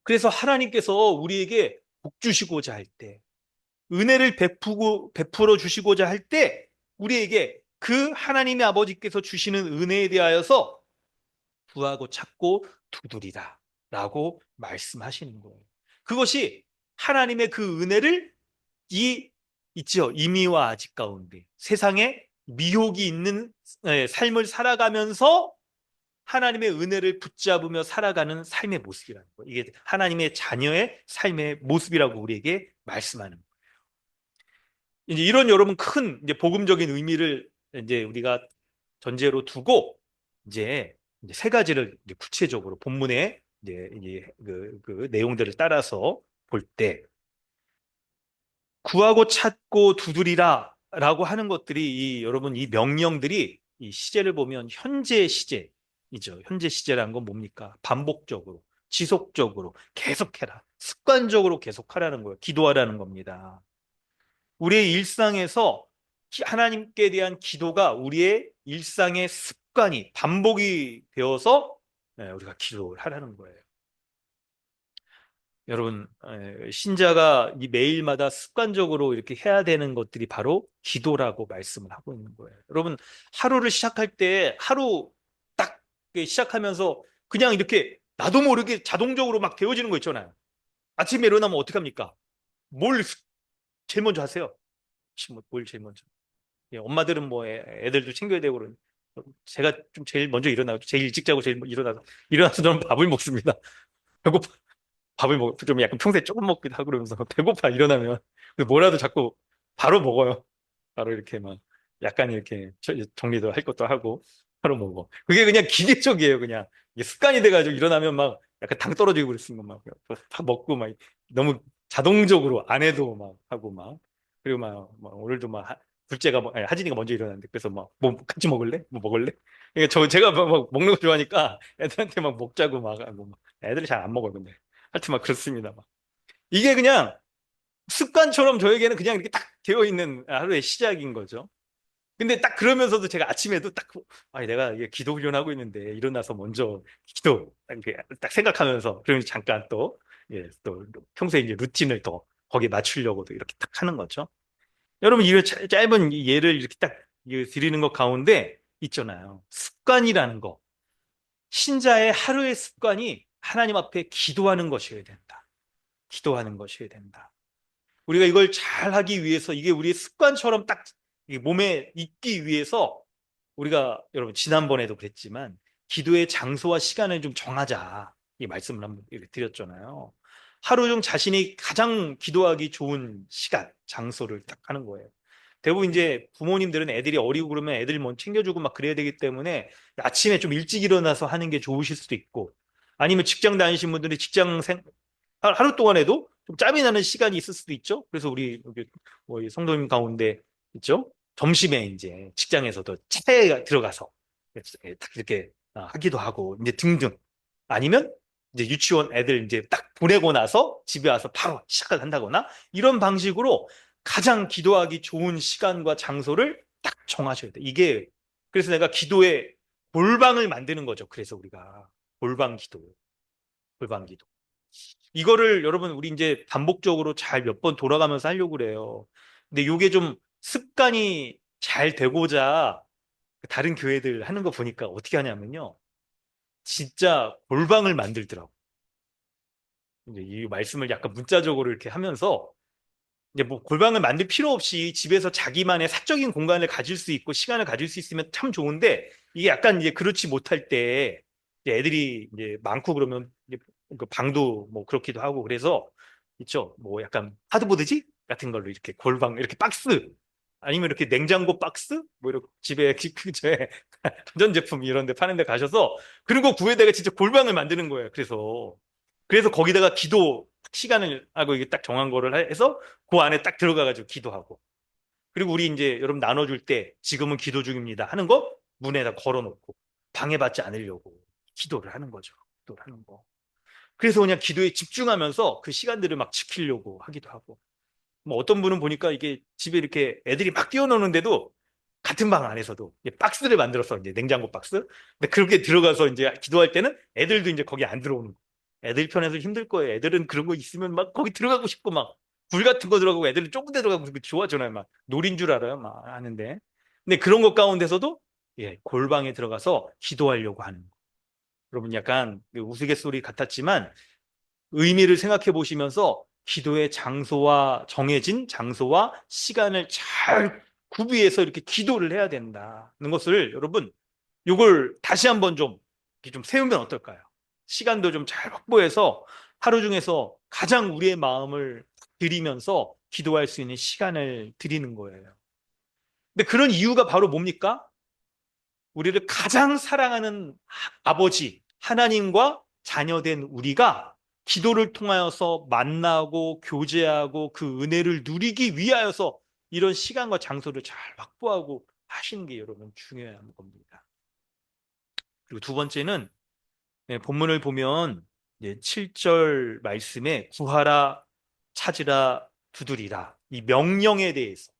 그래서 하나님께서 우리에게 복 주시고자 할 때, 은혜를 베풀어 주시고자 할 때, 우리에게 그 하나님의 아버지께서 주시는 은혜에 대하여서 구하고 찾고 두드리라 라고 말씀하시는 거예요. 그것이 하나님의 그 은혜를, 있죠, 이미와 아직 가운데 세상에 미혹이 있는 삶을 살아가면서 하나님의 은혜를 붙잡으며 살아가는 삶의 모습이라는 거예요. 이게 하나님의 자녀의 삶의 모습이라고 우리에게 말씀하는 거예요. 이제 이런, 여러분, 큰 이제 복음적인 의미를 이제 우리가 전제로 두고, 이제 세 가지를 이제 구체적으로 본문의 이제 그 내용들을 따라서 볼 때, 구하고 찾고 두드리라라고 하는 것들이, 여러분, 이 명령들이 이 시제를 보면 현재 시제이죠. 현재 시제라는 건 뭡니까? 반복적으로, 지속적으로 계속해라, 습관적으로 계속하라는 거예요. 기도하라는 겁니다. 우리의 일상에서 하나님께 대한 기도가 우리의 일상의 습관이, 반복이 되어서 우리가 기도를 하라는 거예요. 여러분, 신자가 이 매일마다 습관적으로 이렇게 해야 되는 것들이 바로 기도라고 말씀을 하고 있는 거예요. 여러분, 하루를 시작할 때 하루 딱 시작하면서 그냥 이렇게 나도 모르게 자동적으로 막 되어지는 거 있잖아요. 아침에 일어나면 어떡합니까? 뭘 제일 먼저 하세요? 뭘 제일 먼저? 예, 엄마들은 뭐 애들도 챙겨야 되고 그러니 제가 좀 제일 먼저 일어나고 제일 일찍 자고 제일 일어나서 저는 밥을 먹습니다. 배고파 밥을 먹, 좀 약간 평소에 조금 먹기도 하고 그러면서 배고파 일어나면 뭐라도 자꾸 바로 먹어요. 바로 이렇게 막 약간 이렇게 정리도 할 것도 하고 바로 먹어. 그게 그냥 기계적이에요. 그냥 이게 습관이 돼가지고 일어나면 막 약간 당 떨어지고 그랬으면 막다 먹고 막 너무 자동적으로 안 해도 막 하고 막 그리고 막 오늘도 막 둘째가 아니, 하진이가 먼저 일어났는데 그래서 막 뭐 같이 먹을래? 뭐 먹을래? 그러니까 제가 막 먹는 거 좋아하니까 애들한테 막 먹자고 막 하고 막 애들이 잘 안 먹어요. 근데 하여튼 막 그렇습니다. 막. 이게 그냥 습관처럼 저에게는 그냥 이렇게 딱 되어 있는 하루의 시작인 거죠. 근데 딱 그러면서도 제가 아침에도 딱, 아니, 내가 이게 기도 훈련하고 있는데 일어나서 먼저 기도 딱, 이렇게 딱 생각하면서, 그러면 잠깐 또, 예, 또 평소에 이제 루틴을 더 거기에 맞추려고도 이렇게 딱 하는 거죠. 여러분, 이 짧은 이 예를 이렇게 딱 드리는 것 가운데 있잖아요. 습관이라는 거. 신자의 하루의 습관이 하나님 앞에 기도하는 것이어야 된다. 기도하는 것이어야 된다. 우리가 이걸 잘 하기 위해서 이게 우리의 습관처럼 딱 몸에 있기 위해서 우리가 여러분 지난번에도 그랬지만 기도의 장소와 시간을 좀 정하자 이 말씀을 한번 이렇게 드렸잖아요. 하루 중 자신이 가장 기도하기 좋은 시간, 장소를 딱 하는 거예요. 대부분 이제 부모님들은 애들이 어리고 그러면 애들 먼저 챙겨주고 막 그래야 되기 때문에 아침에 좀 일찍 일어나서 하는 게 좋으실 수도 있고 아니면 직장 다니신 분들이 하루 동안에도 좀 짬이 나는 시간이 있을 수도 있죠. 그래서 우리 여기 뭐 성도님 가운데 있죠. 점심에 이제 직장에서도 차에 들어가서 딱 이렇게 하기도 하고 이제 등등. 아니면 이제 유치원 애들 이제 딱 보내고 나서 집에 와서 바로 시작을 한다거나 이런 방식으로 가장 기도하기 좋은 시간과 장소를 딱 정하셔야 돼. 이게 그래서 내가 기도의 골방을 만드는 거죠. 그래서 우리가 골방 기도, 골방 기도. 이거를 여러분 우리 이제 반복적으로 잘 몇 번 돌아가면서 하려고 그래요. 근데 이게 좀 습관이 잘 되고자 다른 교회들 하는 거 보니까 어떻게 하냐면요. 진짜 골방을 만들더라고. 이제 이 말씀을 약간 문자적으로 이렇게 하면서 이제 뭐 골방을 만들 필요 없이 집에서 자기만의 사적인 공간을 가질 수 있고 시간을 가질 수 있으면 참 좋은데 이게 약간 이제 그렇지 못할 때 이제 애들이 이제 많고 그러면 이제 그 방도 뭐 그렇기도 하고 그래서 있죠. 뭐 약간 하드보드지 같은 걸로 이렇게 골방 이렇게 박스 아니면 이렇게 냉장고 박스 뭐 이렇게 집에 그제 전자제품 이런 데 파는 데 가셔서 그런 거 구해다가 진짜 골방을 만드는 거예요. 그래서 거기다가 기도 시간을 하고 이게 딱 정한 거를 해서 그 안에 딱 들어가가지고 기도하고. 그리고 우리 이제 여러분 나눠줄 때 지금은 기도 중입니다 하는 거 문에다 걸어놓고 방해받지 않으려고 기도를 하는 거죠. 기도를 하는 거. 그래서 그냥 기도에 집중하면서 그 시간들을 막 지키려고 하기도 하고. 뭐 어떤 분은 보니까 이게 집에 이렇게 애들이 막 뛰어노는데도 같은 방 안에서도 이제 박스를 만들어서 이제 냉장고 박스. 근데 그렇게 들어가서 이제 기도할 때는 애들도 이제 거기 안 들어오는 거. 애들 편에서 힘들 거예요. 애들은 그런 거 있으면 막 거기 들어가고 싶고 막 불 같은 거 들어가고 애들은 좁은 데 들어가고 좋아하잖아요. 막 놀인 줄 알아요. 막 하는데. 근데 그런 것 가운데서도 예, 골방에 들어가서 기도하려고 하는 거. 여러분 약간 그 우스갯소리 같았지만 의미를 생각해 보시면서 기도의 장소와 정해진 장소와 시간을 잘 구비해서 이렇게 기도를 해야 된다는 것을 여러분 이걸 다시 한번 좀 이렇게 좀 세우면 어떨까요? 시간도 좀 잘 확보해서 하루 중에서 가장 우리의 마음을 드리면서 기도할 수 있는 시간을 드리는 거예요. 근데 그런 이유가 바로 뭡니까? 우리를 가장 사랑하는 아버지, 하나님과 자녀된 우리가 기도를 통하여서 만나고 교제하고 그 은혜를 누리기 위하여서 이런 시간과 장소를 잘 확보하고 하시는 게 여러분 중요한 겁니다. 그리고 두 번째는 본문을 보면 7절 말씀에 구하라, 찾으라, 두드리라 이 명령에 대해서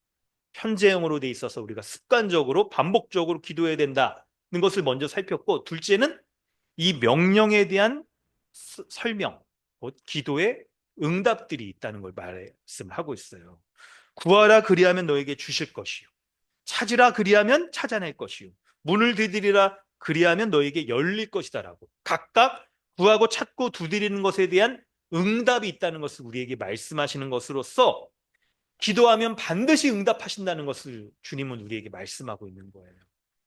현재형으로 돼 있어서 우리가 습관적으로 반복적으로 기도해야 된다는 것을 먼저 살폈고 둘째는 이 명령에 대한 설명, 곧 기도의 응답들이 있다는 걸 말씀하고 있어요. 구하라 그리하면 너에게 주실 것이요. 찾으라 그리하면 찾아낼 것이요. 문을 두드리라 그리하면 너에게 열릴 것이다라고. 각각 구하고 찾고 두드리는 것에 대한 응답이 있다는 것을 우리에게 말씀하시는 것으로서 기도하면 반드시 응답하신다는 것을 주님은 우리에게 말씀하고 있는 거예요.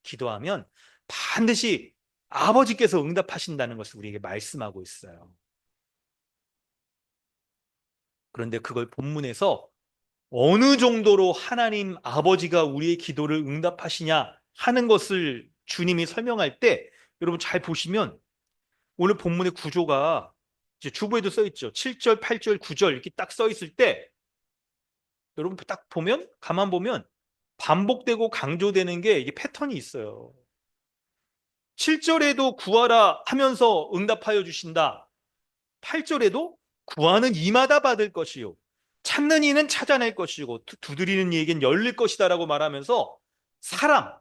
기도하면 반드시 아버지께서 응답하신다는 것을 우리에게 말씀하고 있어요. 그런데 그걸 본문에서 어느 정도로 하나님 아버지가 우리의 기도를 응답하시냐 하는 것을 주님이 설명할 때 여러분 잘 보시면 오늘 본문의 구조가 이제 주보에도 써 있죠. 7절, 8절, 9절 이렇게 딱 써 있을 때 여러분 딱 보면 가만 보면 반복되고 강조되는 게 이게 패턴이 있어요. 7절에도 구하라 하면서 응답하여 주신다. 8절에도 구하는 이마다 받을 것이요. 찾는 이는 찾아낼 것이고 두드리는 이에겐 열릴 것이다라고 말하면서 사람,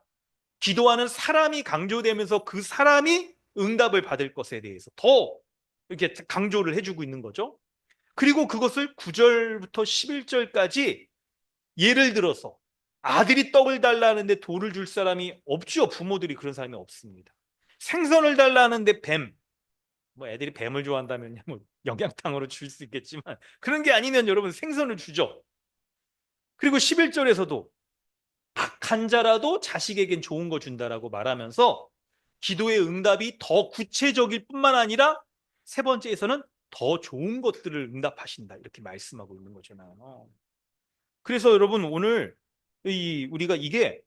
기도하는 사람이 강조되면서 그 사람이 응답을 받을 것에 대해서 더 이렇게 강조를 해주고 있는 거죠. 그리고 그것을 9절부터 11절까지 예를 들어서 아들이 떡을 달라는데 돌을 줄 사람이 없죠. 부모들이 그런 사람이 없습니다. 생선을 달라는데 뱀, 뭐 애들이 뱀을 좋아한다면 뭐 영양탕으로 줄 수 있겠지만 그런 게 아니면 여러분 생선을 주죠. 그리고 11절에서도 악한 자라도 자식에겐 좋은 거 준다라고 말하면서 기도의 응답이 더 구체적일 뿐만 아니라 세 번째에서는 더 좋은 것들을 응답하신다 이렇게 말씀하고 있는 거잖아요. 그래서 여러분 오늘 우리가 이게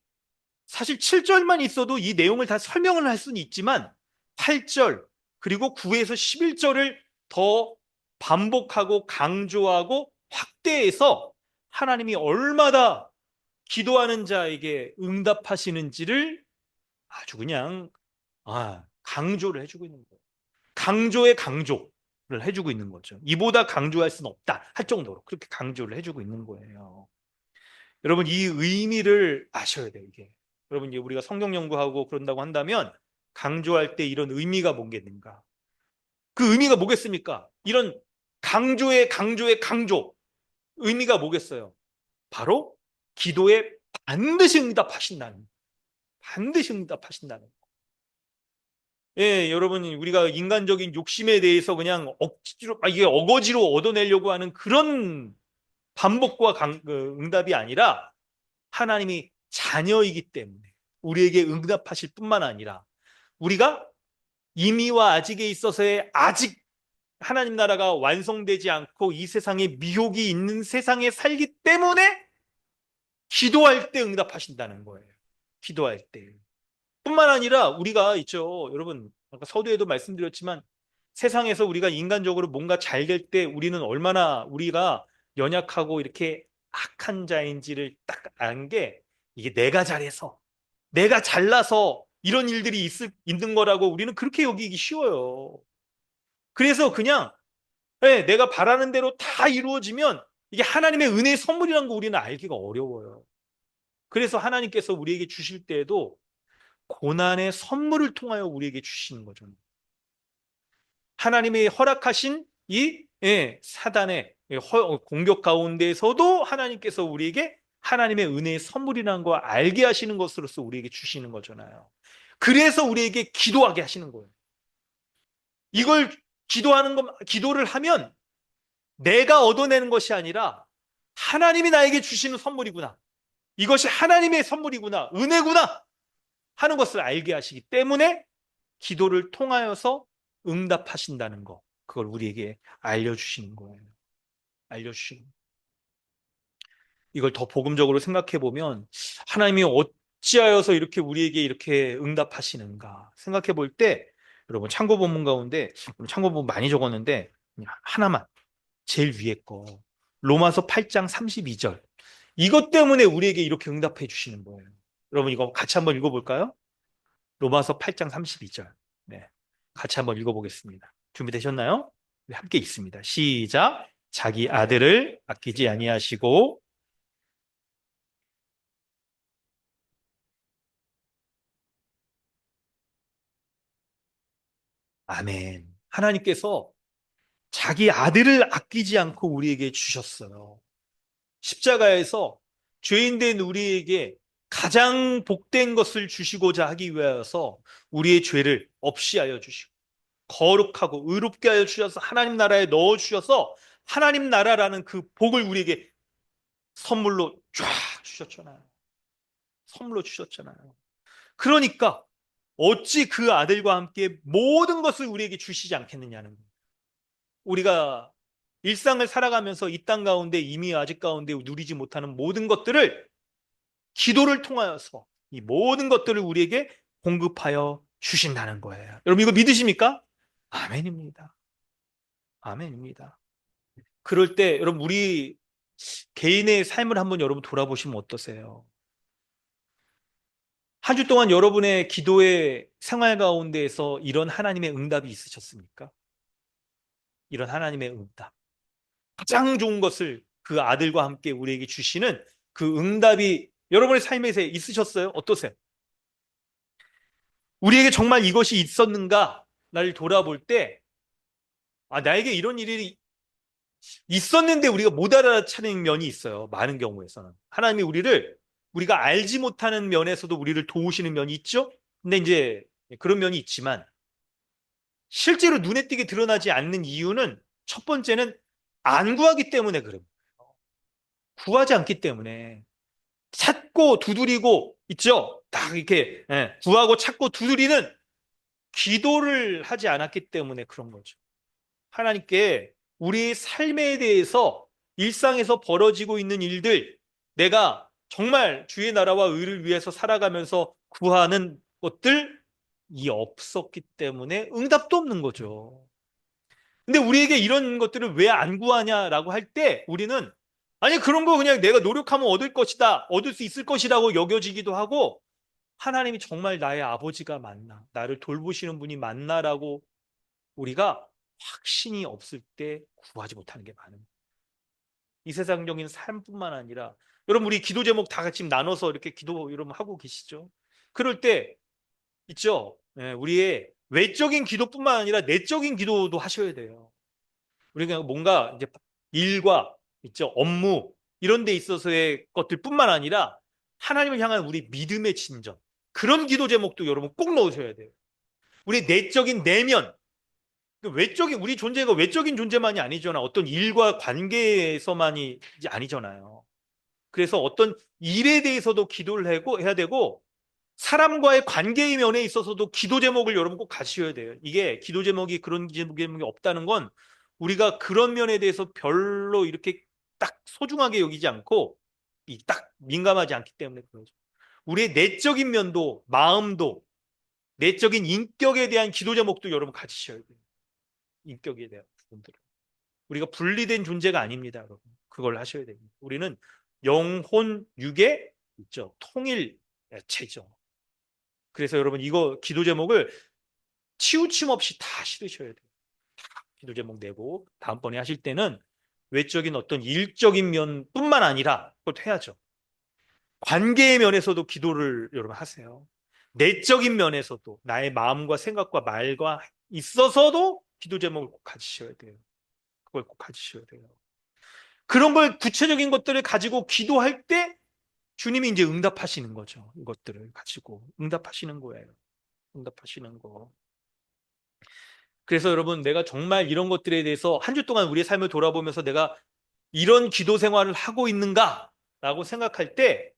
사실 7절만 있어도 이 내용을 다 설명을 할 수는 있지만 8절 그리고 9에서 11절을 더 반복하고 강조하고 확대해서 하나님이 얼마나 기도하는 자에게 응답하시는지를 아주 그냥 강조를 해주고 있는 거예요. 강조의 강조를 해주고 있는 거죠. 이보다 강조할 수는 없다 할 정도로 그렇게 강조를 해주고 있는 거예요. 여러분 이 의미를 아셔야 돼요. 이게 여러분 이제 우리가 성경 연구하고 그런다고 한다면 강조할 때 이런 의미가 뭐겠는가? 그 의미가 뭐겠습니까? 이런 강조의 강조 의미가 뭐겠어요? 바로 기도에 반드시 응답하신다는 반드시 응답하신다는 예, 여러분 우리가 인간적인 욕심에 대해서 그냥 억지로 이게 어거지로 얻어내려고 하는 그런 반복과 응답이 아니라 하나님이 자녀이기 때문에 우리에게 응답하실 뿐만 아니라 우리가 이미와 아직에 있어서의 아직 하나님 나라가 완성되지 않고 이 세상에 미혹이 있는 세상에 살기 때문에 기도할 때 응답하신다는 거예요. 기도할 때. 뿐만 아니라 우리가 있죠. 여러분, 아까 서두에도 말씀드렸지만 세상에서 우리가 인간적으로 뭔가 잘 될 때 우리는 얼마나 우리가 연약하고 이렇게 악한 자인지를 딱 안 게 이게 내가 잘해서 내가 잘나서 이런 일들이 있는 거라고 우리는 그렇게 여기기 쉬워요. 그래서 그냥 내가 바라는 대로 다 이루어지면 이게 하나님의 은혜의 선물이라는 거 우리는 알기가 어려워요. 그래서 하나님께서 우리에게 주실 때에도 고난의 선물을 통하여 우리에게 주시는 거죠. 하나님이 허락하신 이 사단의 공격 가운데서도 하나님께서 우리에게 하나님의 은혜의 선물이라는 걸 알게 하시는 것으로서 우리에게 주시는 거잖아요. 그래서 우리에게 기도하게 하시는 거예요. 이걸 기도를 하면 내가 얻어내는 것이 아니라 하나님이 나에게 주시는 선물이구나. 이것이 하나님의 선물이구나. 은혜구나. 하는 것을 알게 하시기 때문에 기도를 통하여서 응답하신다는 거. 그걸 우리에게 알려주시는 거예요. 알려주시는 거예요. 이걸 더 복음적으로 생각해 보면 하나님이 어찌하여서 이렇게 우리에게 이렇게 응답하시는가 생각해 볼 때 여러분 참고 본문 가운데 참고 본문 많이 적었는데 하나만 제일 위에 거 로마서 8장 32절 이것 때문에 우리에게 이렇게 응답해 주시는 거예요. 여러분 이거 같이 한번 읽어볼까요? 로마서 8장 32절 네, 같이 한번 읽어보겠습니다. 준비되셨나요? 네, 함께 읽습니다. 시작. 자기 아들을 아끼지 아니하시고 아멘. 하나님께서 자기 아들을 아끼지 않고 우리에게 주셨어요. 십자가에서 죄인된 우리에게 가장 복된 것을 주시고자 하기 위하여서 우리의 죄를 없이 하여 주시고 거룩하고 의롭게 하여 주셔서 하나님 나라에 넣어 주셔서 하나님 나라라는 그 복을 우리에게 선물로 쫙 주셨잖아요. 선물로 주셨잖아요. 그러니까 어찌 그 아들과 함께 모든 것을 우리에게 주시지 않겠느냐는 거예요. 우리가 일상을 살아가면서 이 땅 가운데 이미 아직 가운데 누리지 못하는 모든 것들을 기도를 통하여서 이 모든 것들을 우리에게 공급하여 주신다는 거예요. 여러분 이거 믿으십니까? 아멘입니다. 아멘입니다. 그럴 때 여러분 우리 개인의 삶을 한번 여러분 돌아보시면 어떠세요? 한 주 동안 여러분의 기도의 생활 가운데에서 이런 하나님의 응답이 있으셨습니까? 이런 하나님의 응답. 가장 좋은 것을 그 아들과 함께 우리에게 주시는 그 응답이 여러분의 삶에서 있으셨어요? 어떠세요? 우리에게 정말 이것이 있었는가? 를 돌아볼 때, 나에게 이런 일이 있었는데 우리가 못 알아차리는 면이 있어요. 많은 경우에서는. 하나님이 우리가 알지 못하는 면에서도 우리를 도우시는 면이 있죠? 근데 이제 그런 면이 있지만, 실제로 눈에 띄게 드러나지 않는 이유는 첫 번째는 안 구하기 때문에 그래요. 구하지 않기 때문에. 찾고 두드리고 있죠? 딱 이렇게 구하고 찾고 두드리는 기도를 하지 않았기 때문에 그런 거죠. 하나님께 우리의 삶에 대해서 일상에서 벌어지고 있는 일들, 내가 정말 주의 나라와 의를 위해서 살아가면서 구하는 것들이 없었기 때문에 응답도 없는 거죠. 근데 우리에게 이런 것들을 왜 안 구하냐라고 할 때 우리는 아니 그런 거 그냥 내가 노력하면 얻을 것이다, 얻을 수 있을 것이라고 여겨지기도 하고 하나님이 정말 나의 아버지가 맞나, 나를 돌보시는 분이 맞나라고 우리가 확신이 없을 때 구하지 못하는 게 많은 거예요. 이 세상적인 삶뿐만 아니라 여러분 우리 기도 제목 다 같이 나눠서 이렇게 기도 여러분 하고 계시죠? 그럴 때 있죠? 우리의 외적인 기도뿐만 아니라 내적인 기도도 하셔야 돼요. 우리가 뭔가 이제 일과 있죠 업무 이런 데 있어서의 것들뿐만 아니라 하나님을 향한 우리 믿음의 진정 그런 기도 제목도 여러분 꼭 넣으셔야 돼요. 우리 내적인 내면 외적인 우리 존재가 외적인 존재만이 아니잖아. 어떤 일과 관계에서만이 아니잖아요. 그래서 어떤 일에 대해서도 기도를 하고 해야 되고 사람과의 관계의 면에 있어서도 기도 제목을 여러분 꼭 가셔야 돼요. 이게 기도 제목이 그런 제목이 없다는 건 우리가 그런 면에 대해서 별로 이렇게 딱 소중하게 여기지 않고 딱 민감하지 않기 때문에 그러죠. 우리의 내적인 면도 마음도 내적인 인격에 대한 기도 제목도 여러분 가지셔야 돼요. 인격에 대한 부분들을. 우리가 분리된 존재가 아닙니다, 여러분. 그걸 하셔야 됩니다. 우리는 영혼, 육의 있죠. 통일 체죠. 그래서 여러분 이거 기도 제목을 치우침 없이 다 실으셔야 돼요. 기도 제목 내고 다음번에 하실 때는 외적인 어떤 일적인 면뿐만 아니라 그것도 해야죠. 관계의 면에서도 기도를 여러분 하세요. 내적인 면에서도 나의 마음과 생각과 말과 있어서도 기도 제목을 꼭 가지셔야 돼요. 그걸 꼭 가지셔야 돼요. 그런 걸 구체적인 것들을 가지고 기도할 때 주님이 이제 응답하시는 거죠. 이것들을 가지고 응답하시는 거예요. 응답하시는 거. 그래서 여러분 내가 정말 이런 것들에 대해서 한 주 동안 우리의 삶을 돌아보면서 내가 이런 기도 생활을 하고 있는가라고 생각할 때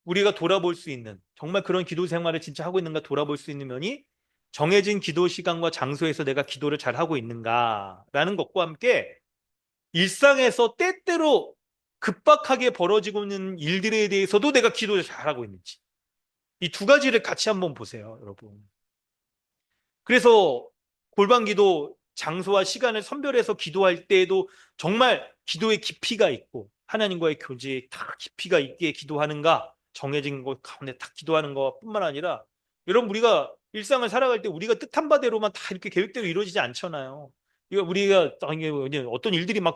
우리가 돌아볼 수 있는 정말 그런 기도 생활을 진짜 하고 있는가 돌아볼 수 있는 면이 정해진 기도 시간과 장소에서 내가 기도를 잘 하고 있는가라는 것과 함께 일상에서 때때로 급박하게 벌어지고 있는 일들에 대해서도 내가 기도를 잘하고 있는지 이 두 가지를 같이 한번 보세요, 여러분. 그래서 골방 기도 장소와 시간을 선별해서 기도할 때에도 정말 기도의 깊이가 있고 하나님과의 교제에 다 깊이가 있게 기도하는가 정해진 것 가운데 딱 기도하는 것뿐만 아니라 여러분 우리가 일상을 살아갈 때 우리가 뜻한 바대로만 다 이렇게 계획대로 이루어지지 않잖아요. 이거 우리가 어떤 일들이 막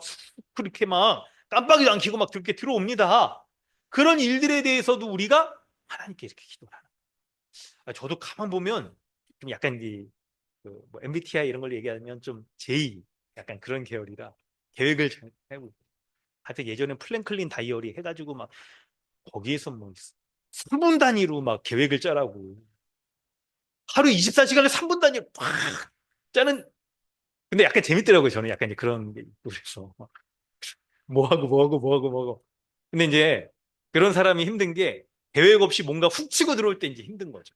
그렇게 막 깜빡이도 안 켜고 막 그렇게 들어옵니다. 그런 일들에 대해서도 우리가 하나님께 이렇게 기도를 하는 거예요. 저도 가만 보면 좀 약간 뭐 MBTI 이런 걸 얘기하면 좀 J 약간 그런 계열이라 계획을 잘 해보고. 하여튼 예전에 플랭클린 다이어리 해가지고 막 거기에서 뭐 3분 단위로 막 계획을 짜라고. 하루 24시간을 3분 단위로 팍 짜는. 근데 약간 재밌더라고요. 저는 약간 이제 그런 게 있고 그래서 뭐 하고 뭐 하고 뭐 하고 뭐 하고. 근데 이제 그런 사람이 힘든 게 계획 없이 뭔가 훅 치고 들어올 때 이제 힘든 거죠.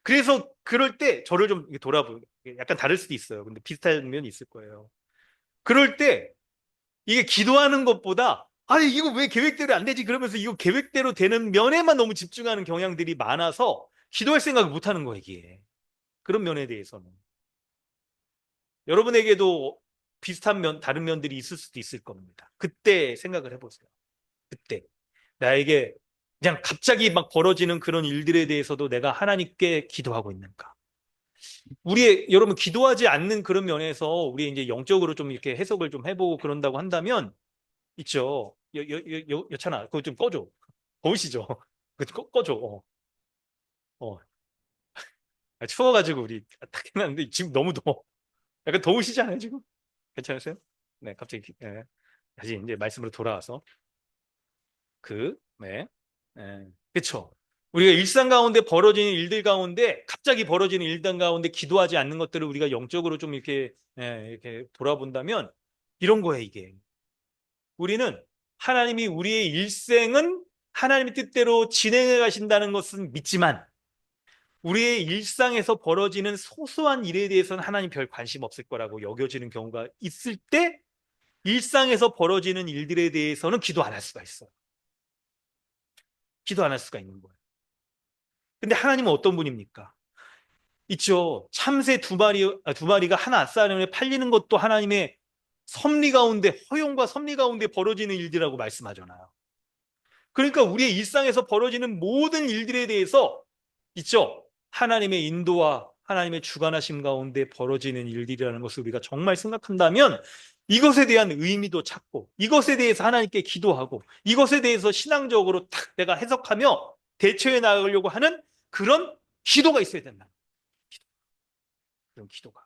그래서 그럴 때 저를 좀 돌아보고 약간 다를 수도 있어요. 근데 비슷한 면이 있을 거예요. 그럴 때 이게 기도하는 것보다 아니 이거 왜 계획대로 안 되지? 그러면서 이거 계획대로 되는 면에만 너무 집중하는 경향들이 많아서 기도할 생각을 못 하는 거예요, 이게. 그런 면에 대해서는. 여러분에게도 비슷한 면, 다른 면들이 있을 수도 있을 겁니다. 그때 생각을 해보세요. 그때. 나에게 그냥 갑자기 막 벌어지는 그런 일들에 대해서도 내가 하나님께 기도하고 있는가? 여러분, 기도하지 않는 그런 면에서 우리 이제 영적으로 좀 이렇게 해석을 좀 해보고 그런다고 한다면, 있죠. 여찬아, 그거 좀 꺼줘. 더우시죠? 그거 꺼줘. 어. 추워가지고 우리 딱 해놨는데 지금 너무 더워. 약간 더우시지 않아요, 지금? 괜찮으세요? 네, 갑자기, 다시 이제 말씀으로 돌아와서. 네. 그쵸. 우리가 일상 가운데 벌어지는 일들 가운데 갑자기 벌어지는 일들 가운데 기도하지 않는 것들을 우리가 영적으로 좀 이렇게, 이렇게 돌아본다면 이런 거예요, 이게. 우리는 하나님이 우리의 일생은 하나님의 뜻대로 진행해 가신다는 것은 믿지만 우리의 일상에서 벌어지는 소소한 일에 대해서는 하나님 별 관심 없을 거라고 여겨지는 경우가 있을 때 일상에서 벌어지는 일들에 대해서는 기도 안 할 수가 있어요. 기도 안 할 수가 있는 거예요. 근데 하나님은 어떤 분입니까? 있죠. 참새 두 마리가 한 아싸름에 팔리는 것도 하나님의 섭리 가운데, 허용과 섭리 가운데 벌어지는 일이라고 말씀하잖아요. 그러니까 우리의 일상에서 벌어지는 모든 일들에 대해서 있죠. 하나님의 인도와 하나님의 주관하심 가운데 벌어지는 일들이라는 것을 우리가 정말 생각한다면 이것에 대한 의미도 찾고 이것에 대해서 하나님께 기도하고 이것에 대해서 신앙적으로 딱 내가 해석하며 대처해 나가려고 하는 그런 기도가 있어야 된다. 그런 기도가.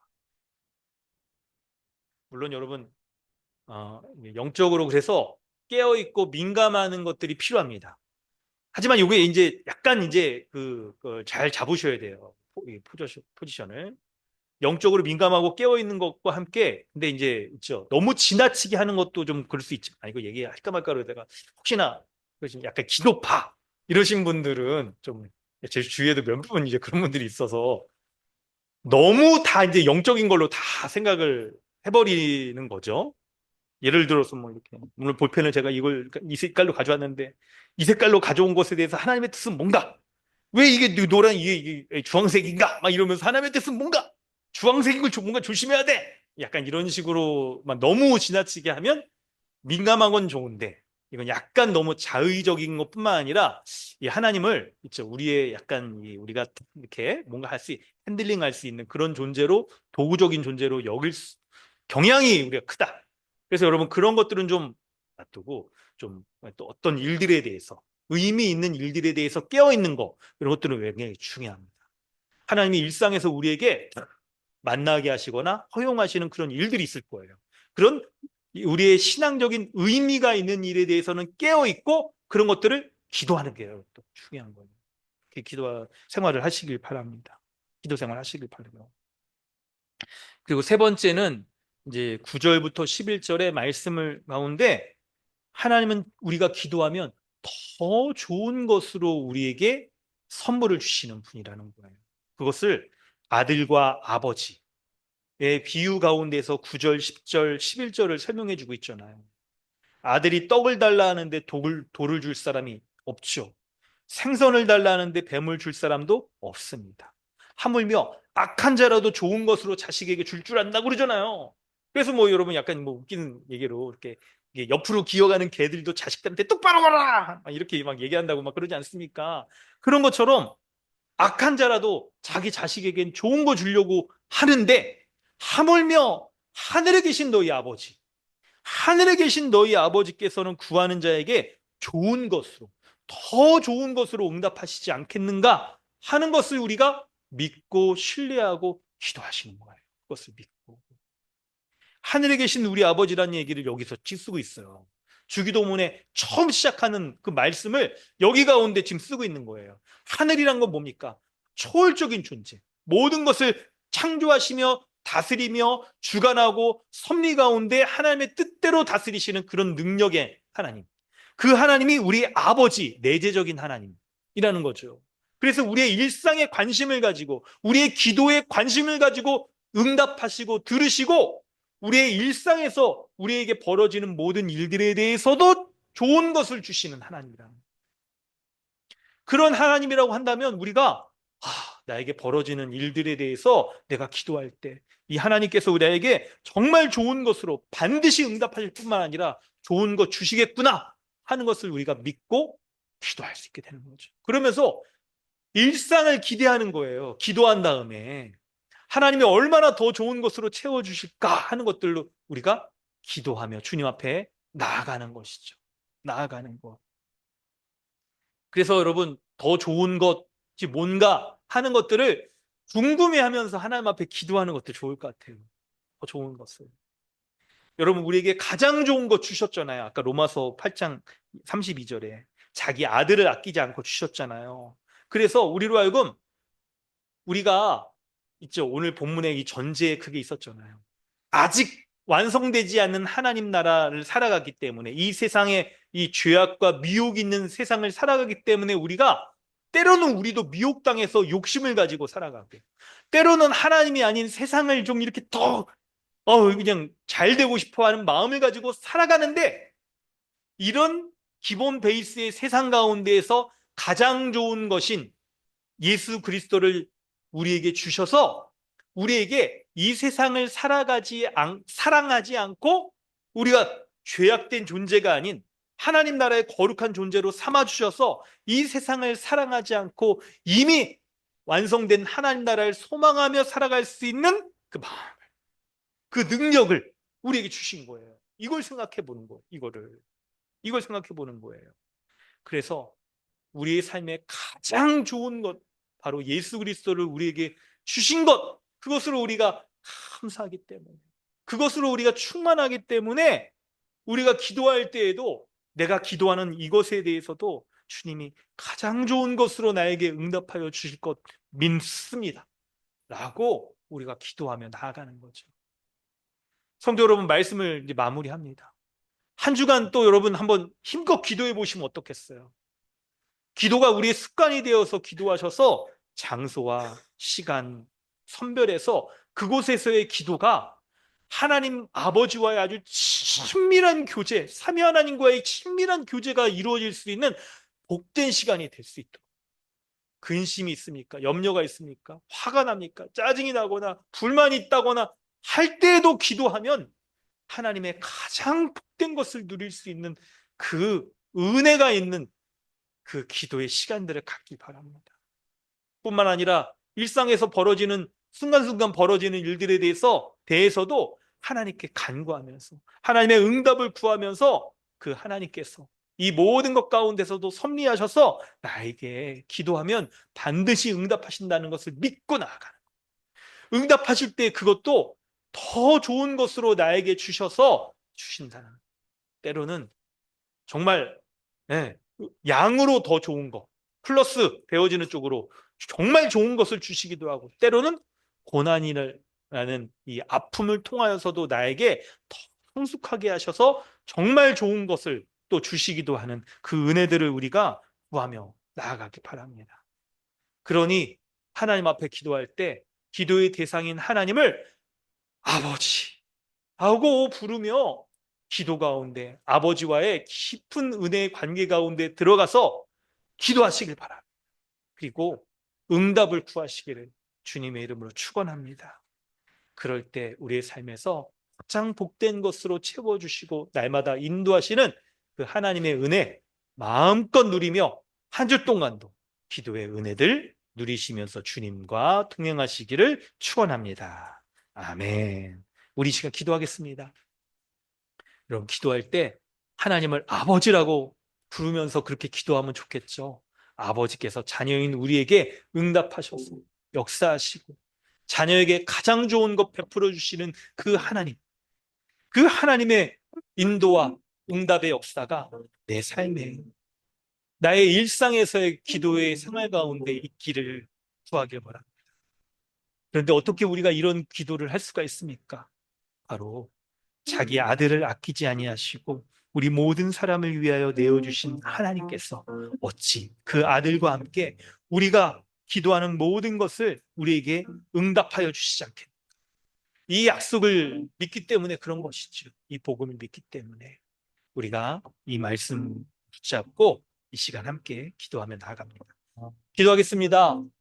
물론 여러분 영적으로 그래서 깨어있고 민감한 것들이 필요합니다. 하지만 이게 이제 약간 이제 잘 잡으셔야 돼요. 포지션을. 영적으로 민감하고 깨어있는 것과 함께, 근데 이제, 있죠. 너무 지나치게 하는 것도 좀 그럴 수 있죠. 아, 이거 얘기할까 말까 그러다가, 혹시나, 약간 기도파, 이러신 분들은 좀, 제 주위에도 몇 분 이제 그런 분들이 있어서, 너무 다 이제 영적인 걸로 다 생각을 해버리는 거죠. 예를 들어서 뭐 이렇게 오늘 볼펜을 제가 이걸 이 색깔로 가져왔는데 이 색깔로 가져온 것에 대해서 하나님의 뜻은 뭔가? 왜 이게 노란 이게 주황색인가? 막 이러면서 하나님의 뜻은 뭔가? 주황색인 걸 뭔가 조심해야 돼. 약간 이런 식으로만 너무 지나치게 하면 민감한 건 좋은데 이건 약간 너무 자의적인 것뿐만 아니라 이 하나님을 있죠. 우리의 약간 우리가 이렇게 뭔가 핸들링 할 수 있는 그런 존재로 도구적인 존재로 경향이 우리가 크다. 그래서 여러분 그런 것들은 좀 놔두고 좀 또 어떤 일들에 대해서 의미 있는 일들에 대해서 깨어 있는 거 이런 것들은 굉장히 중요합니다. 하나님이 일상에서 우리에게 만나게 하시거나 허용하시는 그런 일들이 있을 거예요. 그런 우리의 신앙적인 의미가 있는 일에 대해서는 깨어 있고 그런 것들을 기도하는 게 또 중요한 거예요. 기도 생활을 하시길 바랍니다. 기도 생활 하시길 바라요. 그리고 세 번째는 이제 9절부터 11절의 말씀을 가운데 하나님은 우리가 기도하면 더 좋은 것으로 우리에게 선물을 주시는 분이라는 거예요. 그것을 아들과 아버지의 비유 가운데서 9절, 10절, 11절을 설명해 주고 있잖아요. 아들이 떡을 달라 하는데 돌을 줄 사람이 없죠. 생선을 달라 하는데 뱀을 줄 사람도 없습니다. 하물며 악한 자라도 좋은 것으로 자식에게 줄 안다고 그러잖아요. 그래서 뭐 여러분 약간 뭐 웃기는 얘기로 이렇게 이게 옆으로 기어가는 개들도 자식들한테 똑바로 가라! 막 이렇게 막 얘기한다고 막 그러지 않습니까? 그런 것처럼 악한 자라도 자기 자식에겐 좋은 거 주려고 하는데 하물며 하늘에 계신 너희 아버지 하늘에 계신 너희 아버지께서는 구하는 자에게 좋은 것으로, 더 좋은 것으로 응답하시지 않겠는가 하는 것을 우리가 믿고 신뢰하고 기도하시는 거예요. 그것을 믿고. 하늘에 계신 우리 아버지라는 얘기를 여기서 쓰고 있어요. 주기도문에 처음 시작하는 그 말씀을 여기 가운데 지금 쓰고 있는 거예요. 하늘이란 건 뭡니까? 초월적인 존재. 모든 것을 창조하시며 다스리며 주관하고 섭리 가운데 하나님의 뜻대로 다스리시는 그런 능력의 하나님. 그 하나님이 우리 아버지, 내재적인 하나님이라는 거죠. 그래서 우리의 일상에 관심을 가지고 우리의 기도에 관심을 가지고 응답하시고 들으시고 우리의 일상에서 우리에게 벌어지는 모든 일들에 대해서도 좋은 것을 주시는 하나님이라. 그런 하나님이라고 한다면 우리가 나에게 벌어지는 일들에 대해서 내가 기도할 때 이 하나님께서 우리에게 정말 좋은 것으로 반드시 응답하실 뿐만 아니라 좋은 것 주시겠구나 하는 것을 우리가 믿고 기도할 수 있게 되는 거죠. 그러면서 일상을 기대하는 거예요. 기도한 다음에 하나님이 얼마나 더 좋은 것으로 채워주실까 하는 것들로 우리가 기도하며 주님 앞에 나아가는 것이죠. 나아가는 것. 그래서 여러분 더 좋은 것이 뭔가 하는 것들을 궁금해하면서 하나님 앞에 기도하는 것도 좋을 것 같아요. 더 좋은 것을. 여러분 우리에게 가장 좋은 것 주셨잖아요. 아까 로마서 8장 32절에 자기 아들을 아끼지 않고 주셨잖아요. 그래서 우리로 하여금 우리가 있죠. 오늘 본문에 이 전제에 그게 있었잖아요. 아직 완성되지 않는 하나님 나라를 살아가기 때문에 이 세상에 이 죄악과 미혹이 있는 세상을 살아가기 때문에 우리가 때로는 우리도 미혹당해서 욕심을 가지고 살아가고 때로는 하나님이 아닌 세상을 좀 이렇게 더 그냥 잘 되고 싶어 하는 마음을 가지고 살아가는데 이런 기본 베이스의 세상 가운데에서 가장 좋은 것인 예수 그리스도를 우리에게 주셔서 우리에게 이 세상을 사랑하지 않고 우리가 죄악된 존재가 아닌 하나님 나라의 거룩한 존재로 삼아주셔서 이 세상을 사랑하지 않고 이미 완성된 하나님 나라를 소망하며 살아갈 수 있는 그 마음, 그 능력을 우리에게 주신 거예요. 이걸 생각해 보는 거예요. 이걸 생각해 보는 거예요. 그래서 우리의 삶에 가장 좋은 것, 바로 예수 그리스도를 우리에게 주신 것, 그것으로 우리가 감사하기 때문에, 그것으로 우리가 충만하기 때문에 우리가 기도할 때에도 내가 기도하는 이것에 대해서도 주님이 가장 좋은 것으로 나에게 응답하여 주실 것 믿습니다 라고 우리가 기도하며 나아가는 거죠. 성도 여러분, 말씀을 이제 마무리합니다. 한 주간 또 여러분 한번 힘껏 기도해 보시면 어떻겠어요? 기도가 우리의 습관이 되어서 기도하셔서 장소와 시간 선별해서 그곳에서의 기도가 하나님 아버지와의 아주 친밀한 교제, 삼위 하나님과의 친밀한 교제가 이루어질 수 있는 복된 시간이 될 수 있도록. 근심이 있습니까? 염려가 있습니까? 화가 납니까? 짜증이 나거나 불만이 있다거나 할 때에도 기도하면 하나님의 가장 복된 것을 누릴 수 있는 그 은혜가 있는 그 기도의 시간들을 갖기 바랍니다. 뿐만 아니라 일상에서 벌어지는 순간순간 벌어지는 일들에 대해서도 하나님께 간구하면서 하나님의 응답을 구하면서 그 하나님께서 이 모든 것 가운데서도 섭리하셔서 나에게 기도하면 반드시 응답하신다는 것을 믿고 나아가는 거예요. 응답하실 때 그것도 더 좋은 것으로 나에게 주셔서 주신다는, 때로는 정말 양으로 더 좋은 것 플러스 베어지는 쪽으로 정말 좋은 것을 주시기도 하고 때로는 고난이라는 이 아픔을 통하여서도 나에게 더 성숙하게 하셔서 정말 좋은 것을 또 주시기도 하는 그 은혜들을 우리가 구하며 나아가기 바랍니다. 그러니 하나님 앞에 기도할 때 기도의 대상인 하나님을 아버지 하고 부르며 기도 가운데 아버지와의 깊은 은혜의 관계 가운데 들어가서 기도하시길 바랍니다. 그리고 응답을 구하시기를 주님의 이름으로 축원합니다. 그럴 때 우리의 삶에서 가장 복된 것으로 채워주시고 날마다 인도하시는 그 하나님의 은혜 마음껏 누리며 한 주 동안도 기도의 은혜들 누리시면서 주님과 동행하시기를 축원합니다. 아멘. 우리 시간 기도하겠습니다. 여러분 기도할 때 하나님을 아버지라고 부르면서 그렇게 기도하면 좋겠죠. 아버지께서 자녀인 우리에게 응답하셔서 역사하시고 자녀에게 가장 좋은 것 베풀어 주시는 그 하나님, 그 하나님의 인도와 응답의 역사가 내 삶에, 나의 일상에서의 기도의 생활 가운데 있기를 구하길 바랍니다. 그런데 어떻게 우리가 이런 기도를 할 수가 있습니까? 바로 자기 아들을 아끼지 아니하시고 우리 모든 사람을 위하여 내어주신 하나님께서 어찌 그 아들과 함께 우리가 기도하는 모든 것을 우리에게 응답하여 주시지 않겠습니까? 이 약속을 믿기 때문에 그런 것이죠. 이 복음을 믿기 때문에 우리가 이 말씀 붙잡고 이 시간 함께 기도하며 나아갑니다. 기도하겠습니다.